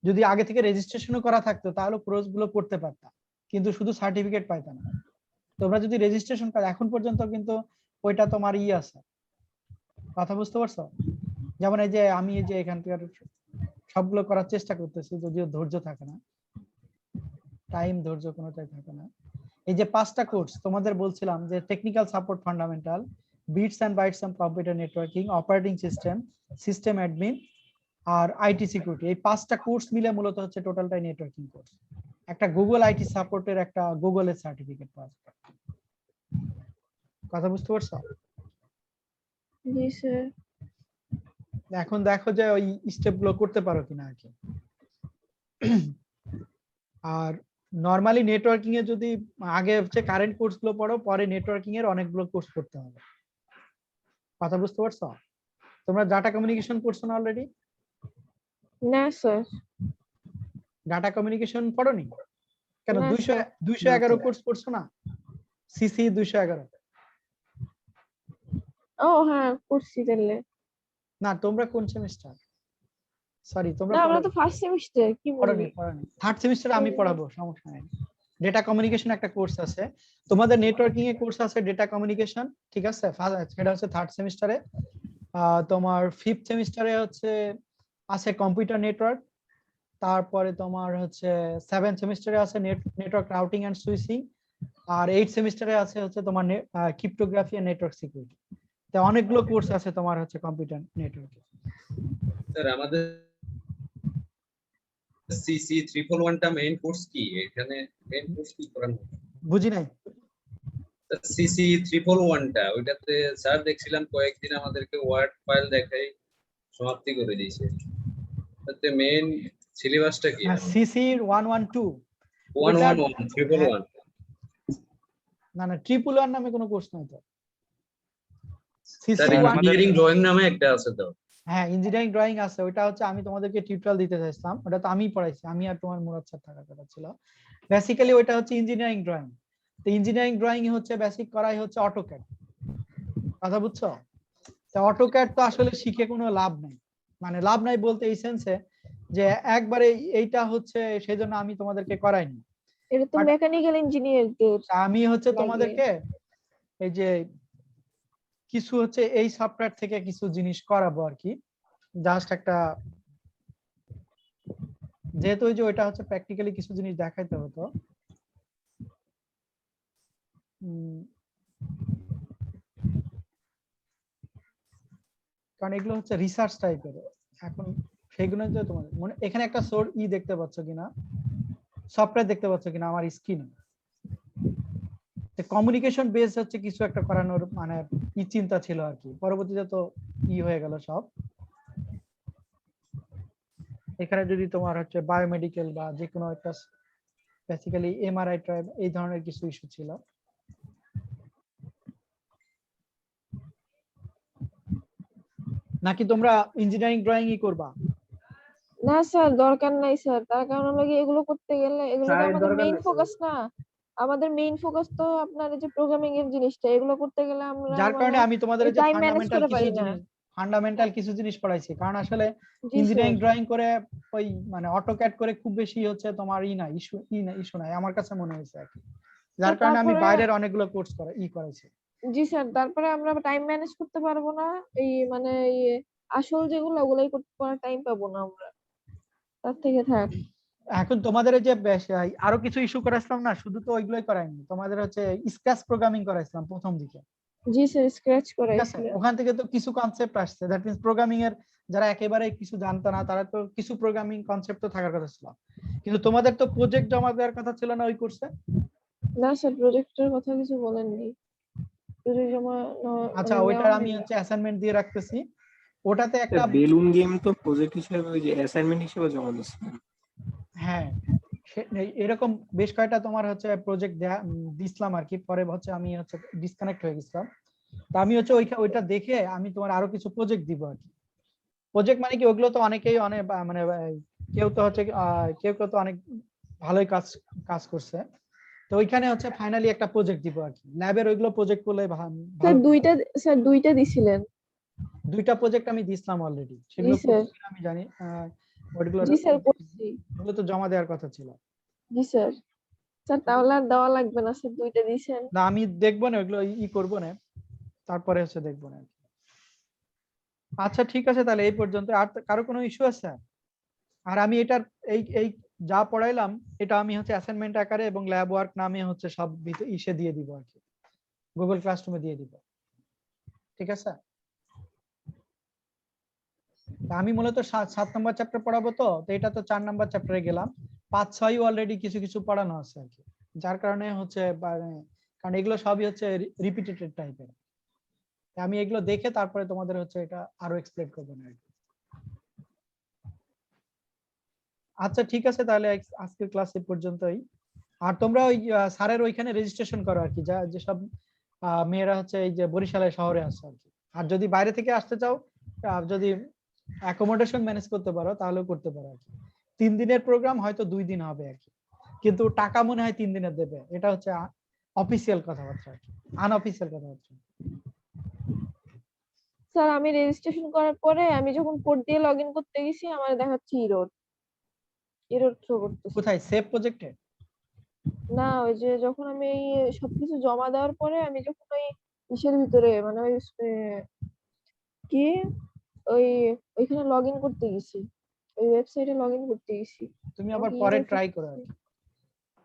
[SPEAKER 1] যদি আগে থেকে রেজিস্ট্রেশনও করা থাকতো তাহলে কোর্স গুলো করতে পারতাম, কিন্তু শুধু সার্টিফিকেট পাইতাম না। তোমরা যদি রেজিস্ট্রেশন করো, এখন পর্যন্ত কিন্তু ওইটা তোমার আছে, কথা বুঝতে পারছো? যেমন এই যে আমি এই যে এখানকার সবগুলো করার চেষ্টা করতেছি, যদিও ধৈর্য থাকে না, ধৈর্য কোনোটাই থাকে না। এই যে 5টা কোর্স তোমাদের বলছিলাম, যে technical support fundamental, bits and bytes on computer networking, operating system, system admin আর আইটি সিকিউরিটি, এই 5টা কোর্স মিলে মূলত টোটালটাই নেটওয়ার্কিং কোর্স। একটা গুগল আইটি সাপোর্টের একটা গুগলের সার্টিফিকেট পাওয়া যায়, কথা বুঝতে পারছো?
[SPEAKER 3] জি স্যার।
[SPEAKER 1] এখন দেখো যে ওই স্টেপ গুলো করতে পারো কিনা আর কি। আর নরমালি নেটওয়ার্কিং এ যদি আগে হচ্ছে কারেন্ট কোর্স গুলো পড়ো, পরে নেটওয়ার্কিং এর অনেকগুলো কোর্স করতে হবে। কথা বুঝতে পারছো? তোমরা ডাটা কমিউনিকেশন পড়ছো না অলরেডি?
[SPEAKER 3] না স্যার,
[SPEAKER 1] ডাটা কমিউনিকেশন পড়োনি কেন?
[SPEAKER 3] না
[SPEAKER 1] 200
[SPEAKER 3] স্যার।
[SPEAKER 1] 211 কোর্স পড়ছো না? সিসি 211।
[SPEAKER 3] ও হ্যাঁ, করছি তাহলে।
[SPEAKER 1] না তোমরা কোন সেমিস্টার? সরি তোমরা
[SPEAKER 3] না, আমরা
[SPEAKER 1] পড়োনি
[SPEAKER 3] তো ফার্স্ট সেমিস্টার, কি বলবি?
[SPEAKER 1] পড়োনি। থার্ড সেমিস্টারে আমি পড়াবো, সমস্যা নাই। ডেটা কমিউনিকেশন একটা কোর্স আছে, তোমাদের নেটওয়ার্কিং এর কোর্স আছে ডেটা কমিউনিকেশন, ঠিক আছে? সেটা হচ্ছে থার্ড সেমিস্টারে। তোমার ফিফথ সেমিস্টারে হচ্ছে আছে কম্পিউটার নেটওয়ার্ক। তারপরে তোমার হচ্ছে সেভেন্থ সেমিস্টারে আছে নেটওয়ার্ক রাউটিং এন্ড সুইচিং। আর এইট সেমিস্টারে আছে হচ্ছে তোমার ক্রিপ্টোগ্রাফি এন্ড নেটওয়ার্ক সিকিউরিটি। তো অনেকগুলো কোর্স আছে তোমার হচ্ছে কম্পিউটার নেটওয়ার্কে।
[SPEAKER 5] স্যার আমাদের সিসি 341 টা মেইন কোর্স কি? এখানে মেইন কোর্স কি করানো?
[SPEAKER 1] বুঝি নাই।
[SPEAKER 5] সিসি 341 টা ওইটাতে স্যার দেখছিলাম কয়েকদিন আমাদেরকে ওয়ার্ড ফাইল দেখাই সমাপ্তি করে দিয়েছে। তাতে মেইন সিলেবাসটা কি?
[SPEAKER 1] সিসি 112
[SPEAKER 5] 111 311
[SPEAKER 1] না না 111 নামে কোনো কোর্স নাই তো।
[SPEAKER 5] স্যার
[SPEAKER 1] সিসি
[SPEAKER 5] ইঞ্জিনিয়ারিং ড্রয়িং নামে একটা আছে তো।
[SPEAKER 1] হ্যাঁ ইঞ্জিনিয়ারিং ড্রয়িং আছে, ওটা হচ্ছে আমি তোমাদেরকে টিউটোরিয়াল দিতে চাইছিলাম, ওটা তো আমি পড়াইছি, আমি আর তোমার মুরাদ স্যার থাকার কথা ছিল। বেসিক্যালি ওটা হচ্ছে ইঞ্জিনিয়ারিং ড্রয়িং। তো ইঞ্জিনিয়ারিং ড্রয়িং হচ্ছে বেসিক করাই হচ্ছে অটোক্যাড। কথা বুঝছো? তো অটোক্যাড তো আসলে শিখে কোনো লাভ নাই, মানে লাভ নাই বলতে এই সেন্সে যে একবারে এইটা হচ্ছে সেজন্য আমি তোমাদেরকে করাইনি।
[SPEAKER 3] এটা তো
[SPEAKER 1] But-
[SPEAKER 3] মেকানিক্যাল ইঞ্জিনিয়ারদের
[SPEAKER 1] আমি হচ্ছে
[SPEAKER 3] লাগে।
[SPEAKER 1] তোমাদেরকে এই যে কিছু হচ্ছে এই সফটওয়্যার থেকে কিছু জিনিস করাবো আর কি, জাস্ট একটা, যেহেতু ওই যে ওইটা হচ্ছে প্র্যাকটিক্যালি কিছু জিনিস দেখাইতে হতো। কারণ এগুলো হচ্ছে রিসার্চ টাইপের এখন, সেগুলো যে তোমাদের মনে এখানে একটা সোর দেখতে পাচ্ছ কিনা, সফটওয়্যার দেখতে পাচ্ছ কিনা আমার স্ক্রিনে? কমিউনিকেশন বেস হচ্ছে কিছু একটা করানোর মানে চিন্তা ছিল আর কি, পরবর্তীতে তো হয়ে গেল সব। এখানে যদি তোমার হচ্ছে বায়োমেডিকেল বা যে কোনো একটা বেসিক্যালি এমআরআই ট্রাইব এই ধরনের কিছু ইস্যু ছিল। নাকি তোমরা ইঞ্জিনিয়ারিং ড্রয়িংই করবা?
[SPEAKER 3] না স্যার, দরকার নাই স্যার, তার কারণ লাগে এগুলো করতে গেলে এগুলো তো
[SPEAKER 1] স্যারের
[SPEAKER 3] আমাদের
[SPEAKER 1] দরকার
[SPEAKER 3] মেইন
[SPEAKER 1] নাই স্যার।
[SPEAKER 3] ফোকাস না। আমাদের মেইন ফোকাস তো আপনার এই যে প্রোগ্রামিং এর জিনিসটা, এগুলো করতে গেলে আমরা
[SPEAKER 1] যার কারণে আমি তোমাদের এই যে
[SPEAKER 3] টাইম ম্যানেজ করে পারি না।
[SPEAKER 1] ফান্ডামেন্টাল কিছু জিনিস পড়াইছি, কারণ আসলে
[SPEAKER 3] জি
[SPEAKER 1] ইঞ্জিনিয়ারিং
[SPEAKER 3] স্যার।
[SPEAKER 1] ড্রয়িং করে ওই মানে অটোক্যাড করে খুব বেশি হচ্ছে তোমার ইস্যু নাই আমার কাছে মনে হয়েছে আর কি। যার কারণে আমি
[SPEAKER 3] তারপরে
[SPEAKER 1] বাইরের অনেকগুলো কোর্স করাইছি।
[SPEAKER 3] জি স্যার, তারপরে আমরা টাইম ম্যানেজ করতে পারবো না, এই মানে আসল যেগুলো ওগুলাই করতে পারার টাইম পাবো না আমরা, তার থেকে থাক।
[SPEAKER 1] এখন তোমাদের এই যে আরো কিছু ইস্যু করাইছিলাম না, শুধু তো ওইগুলোই করাইনি, তোমাদের হচ্ছে স্ক্র্যাচ প্রোগ্রামিং করাইছিলাম প্রথম দিকে,
[SPEAKER 3] জি স্যার, স্ক্র্যাচ
[SPEAKER 1] ঠিক আছে?
[SPEAKER 3] করাইছিলেন।
[SPEAKER 1] ওখান থেকে তো কিছু কনসেপ্ট আসছে, দ্যাট মিন্স প্রোগ্রামিং এর যারা একেবারে কিছু জানতো না তারা তো কিছু প্রোগ্রামিং কনসেপ্ট তো থাকার কথা ছিল, কিন্তু তোমাদের তো প্রজেক্ট জমা দেওয়ার কথা ছিল না ওই কোর্সে?
[SPEAKER 3] না স্যার, প্রজেক্টের কথা কিছু বলেননি। প্রজেক্ট জমা
[SPEAKER 1] আচ্ছা
[SPEAKER 3] মানে
[SPEAKER 1] ওইটার
[SPEAKER 3] নেওয়া
[SPEAKER 1] আমি
[SPEAKER 3] হয়নি।
[SPEAKER 1] হচ্ছে অ্যাসাইনমেন্ট দিয়ে রাখতেছি, ওটাতে একটা
[SPEAKER 8] বেলুন গেম তো প্রজেক্ট হিসেবে ওই যে অ্যাসাইনমেন্ট হিসেবে জমা দিচ্ছেন।
[SPEAKER 1] হ্যাঁ এরকম বেশ কয়েকটা তোমার হচ্ছে প্রজেক্ট দিছিলাম আর কি, পরে হচ্ছে আমি হচ্ছে ডিসকানেক্ট হয়ে গেছিলাম। তো আমি হচ্ছে ওইটা দেখে আমি তোমার আরো কিছু প্রজেক্ট দিব আর কি। প্রজেক্ট মানে কি, ওগুলো তো অনেকেই অনেক মানে কেউ তো হচ্ছে কেউ কেউ তো অনেক ভালোই কাজ করছে, তো ওইখানে হচ্ছে ফাইনালি একটা প্রজেক্ট দিব আর কি, ল্যাবের ওইগুলো প্রজেক্ট করলে
[SPEAKER 3] স্যার
[SPEAKER 1] ভালো।
[SPEAKER 3] দুইটা দিছিলেন।
[SPEAKER 1] দুইটা প্রজেক্ট আমি দিছিলাম অলরেডি,
[SPEAKER 3] জি
[SPEAKER 1] সেগুলো
[SPEAKER 3] স্যার।
[SPEAKER 1] আমি জানি ওইগুলো
[SPEAKER 3] জি স্যার, করছি।
[SPEAKER 1] ওগুলো তো জমা দেওয়ার কথা ছিল।
[SPEAKER 3] জি স্যার। স্যার তাহলে আর দেওয়া লাগবে না স্যার, দুইটা দিছেন।
[SPEAKER 1] না আমি দেখবো না ওইগুলো করবো না, তারপরে হচ্ছে দেখবো না। আচ্ছা ঠিক আছে তাহলে এই পর্যন্ত, আর কারো কোনো ইস্যু আছে? আর আমি এটার এই যা পড়াইলাম এটা আমি হচ্ছে অ্যাসাইনমেন্ট আকারে এবং ল্যাব ওয়ার্ক নামে হচ্ছে সব ইসে দিয়ে দিব আর কি, গুগল ক্লাসরুমে দিয়ে দিব, ঠিক আছে? তা আমি মূলত 7 নম্বর চ্যাপ্টার পড়াবো, তো এটা তো 4 নম্বর চ্যাপ্টারে গেলাম, 5-6 অলরেডি কিছু কিছু পড়ানো আছে আর কি, যার কারণে হচ্ছে কারণ এগুলো সবই হচ্ছে রিপিটেটেড টাইপের, আমি এগুলো দেখে তারপরে তোমাদের হচ্ছে এটা আরো এক্সপ্লেন করবো না আর কি। আচ্ছা ঠিক আছে, তাহলে আজকের ক্লাস এই পর্যন্তই। আর তোমরা ওই স্যারের ওইখানে রেজিস্ট্রেশন করো আর কি, যা যেসব মেয়েরা হচ্ছে এই যে বরিশালে শহরে আছে আর কি। আর যদি বাইরে থেকে আসতে চাও, যদি অ্যাকোমোডেশন ম্যানেজ করতে পারো তাহলেও করতে পারো আর কি। 3 দিনের প্রোগ্রাম হয়তো 2 দিন হবে আর কি, কিন্তু টাকা মনে হয় 3 দিনের দেবে। এটা হচ্ছে অফিসিয়াল কথাবার্তা আর কি, আনঅফিসিয়াল কথাবার্তা।
[SPEAKER 3] স্যার আমি রেজিস্ট্রেশন করার পরে আমি যখন কোড দিয়ে লগ ইন করতে গেছি আমার দেখাচ্ছে এরর থ্রো করতেছে।
[SPEAKER 1] কোথায়? সেভ প্রজেক্টে?
[SPEAKER 3] না, ওই যে যখন আমি এই সবকিছু জমা দেওয়ার পরে আমি যখন ওই ইসের ভিতরে মানে ওই কি ওই ওইখানে লগ ইন করতে গেছি, ওই ওয়েবসাইটে লগ ইন করতে গেছি।
[SPEAKER 1] তুমি আবার
[SPEAKER 3] আমাকে
[SPEAKER 1] পরে
[SPEAKER 3] error
[SPEAKER 1] ট্রাই করো আর কি।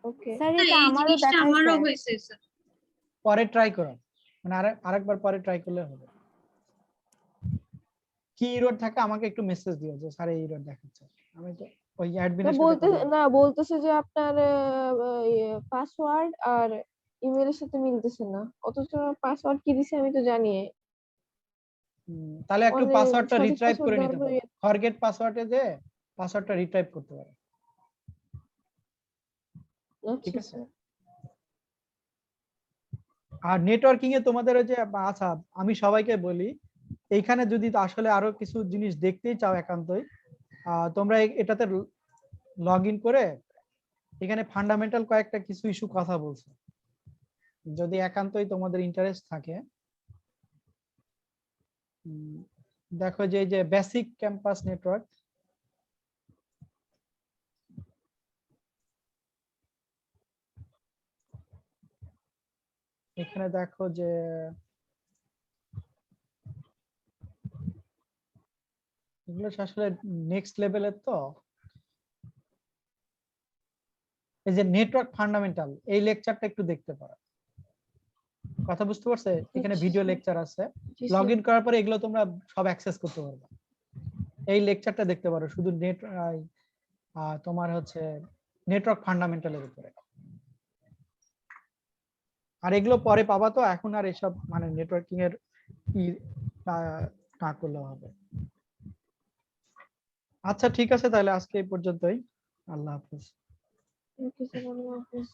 [SPEAKER 3] ওকে।
[SPEAKER 6] স্যার
[SPEAKER 4] স্যার,
[SPEAKER 6] এটা
[SPEAKER 4] এই
[SPEAKER 6] আমারও
[SPEAKER 4] জিনিসটা আমারও
[SPEAKER 6] দেখাইছে।
[SPEAKER 4] হয়েছে স্যার।
[SPEAKER 1] পরে ট্রাই করো, মানে আরেকবার পরে ট্রাই করলে হবে। কি এরর থাকে আমাকে একটু মেসেজ দিও যে স্যার এই এরর দেখাচ্ছে। আমি তো ওই অ্যাডমিনের সাথে কথা বলবো।
[SPEAKER 3] বলতেছে যে আপনার পাসওয়ার্ড আর ইমেলের সাথে মিলতেছে না, অথচ পাসওয়ার্ড কি দিছে আমি তো জানি।
[SPEAKER 1] তাহলে একটু
[SPEAKER 3] মানে
[SPEAKER 1] পাসওয়ার্ডটা
[SPEAKER 3] সঠিক
[SPEAKER 1] রিট্রাইভ
[SPEAKER 3] পাসওয়ার্ড
[SPEAKER 1] করে
[SPEAKER 3] দেওয়ার
[SPEAKER 1] নিতে
[SPEAKER 3] পরে
[SPEAKER 1] পারো, ফরগেট পাসওয়ার্ডে যে পাসওয়ার্ডটা রিট্রাইভ করতে পারো। ঠিক
[SPEAKER 3] আচ্ছা
[SPEAKER 1] আছে। আর নেটওয়ার্কিং এ তোমাদের ওই যে আচ্ছা, আমি সবাইকে বলি, এইখানে যদি আসলে আরো কিছু জিনিস দেখতেই চাও একান্তই, তোমরা এটাতে লগ ইন করে এখানে ফান্ডামেন্টাল কয়েকটা কিছু ইস্যু কথা বলছো, যদি একান্তই তোমাদের ইন্টারেস্ট থাকে। দেখো যে এই যে বেসিক ক্যাম্পাস নেটওয়ার্ক, এখানে দেখো যে এগুলো আসলে নেক্সট লেভেলের। তো এই যে নেটওয়ার্ক ফান্ডামেন্টাল, এই লেকচারটা একটু দেখতে পারো। কথা বুঝতে পারছে? এখানে ভিডিও লেকচার আছে, লগ ইন করার পরে এগুলো তোমরা সব অ্যাক্সেস করতে পারবে। এই লেকচারটা দেখতে পারো শুধু তোমার হচ্ছে নেটওয়ার্ক ফান্ডামেন্টালের উপরে। আর এগুলো পরে পাবা, তো এখন আর এসব মানে নেটওয়ার্কিং এর না করলেও হবে। আচ্ছা ঠিক আছে, তাহলে আজকে এই পর্যন্তই। আল্লাহ হাফেজ।
[SPEAKER 3] ওকে স্যার, আল্লাহ হাফেজ।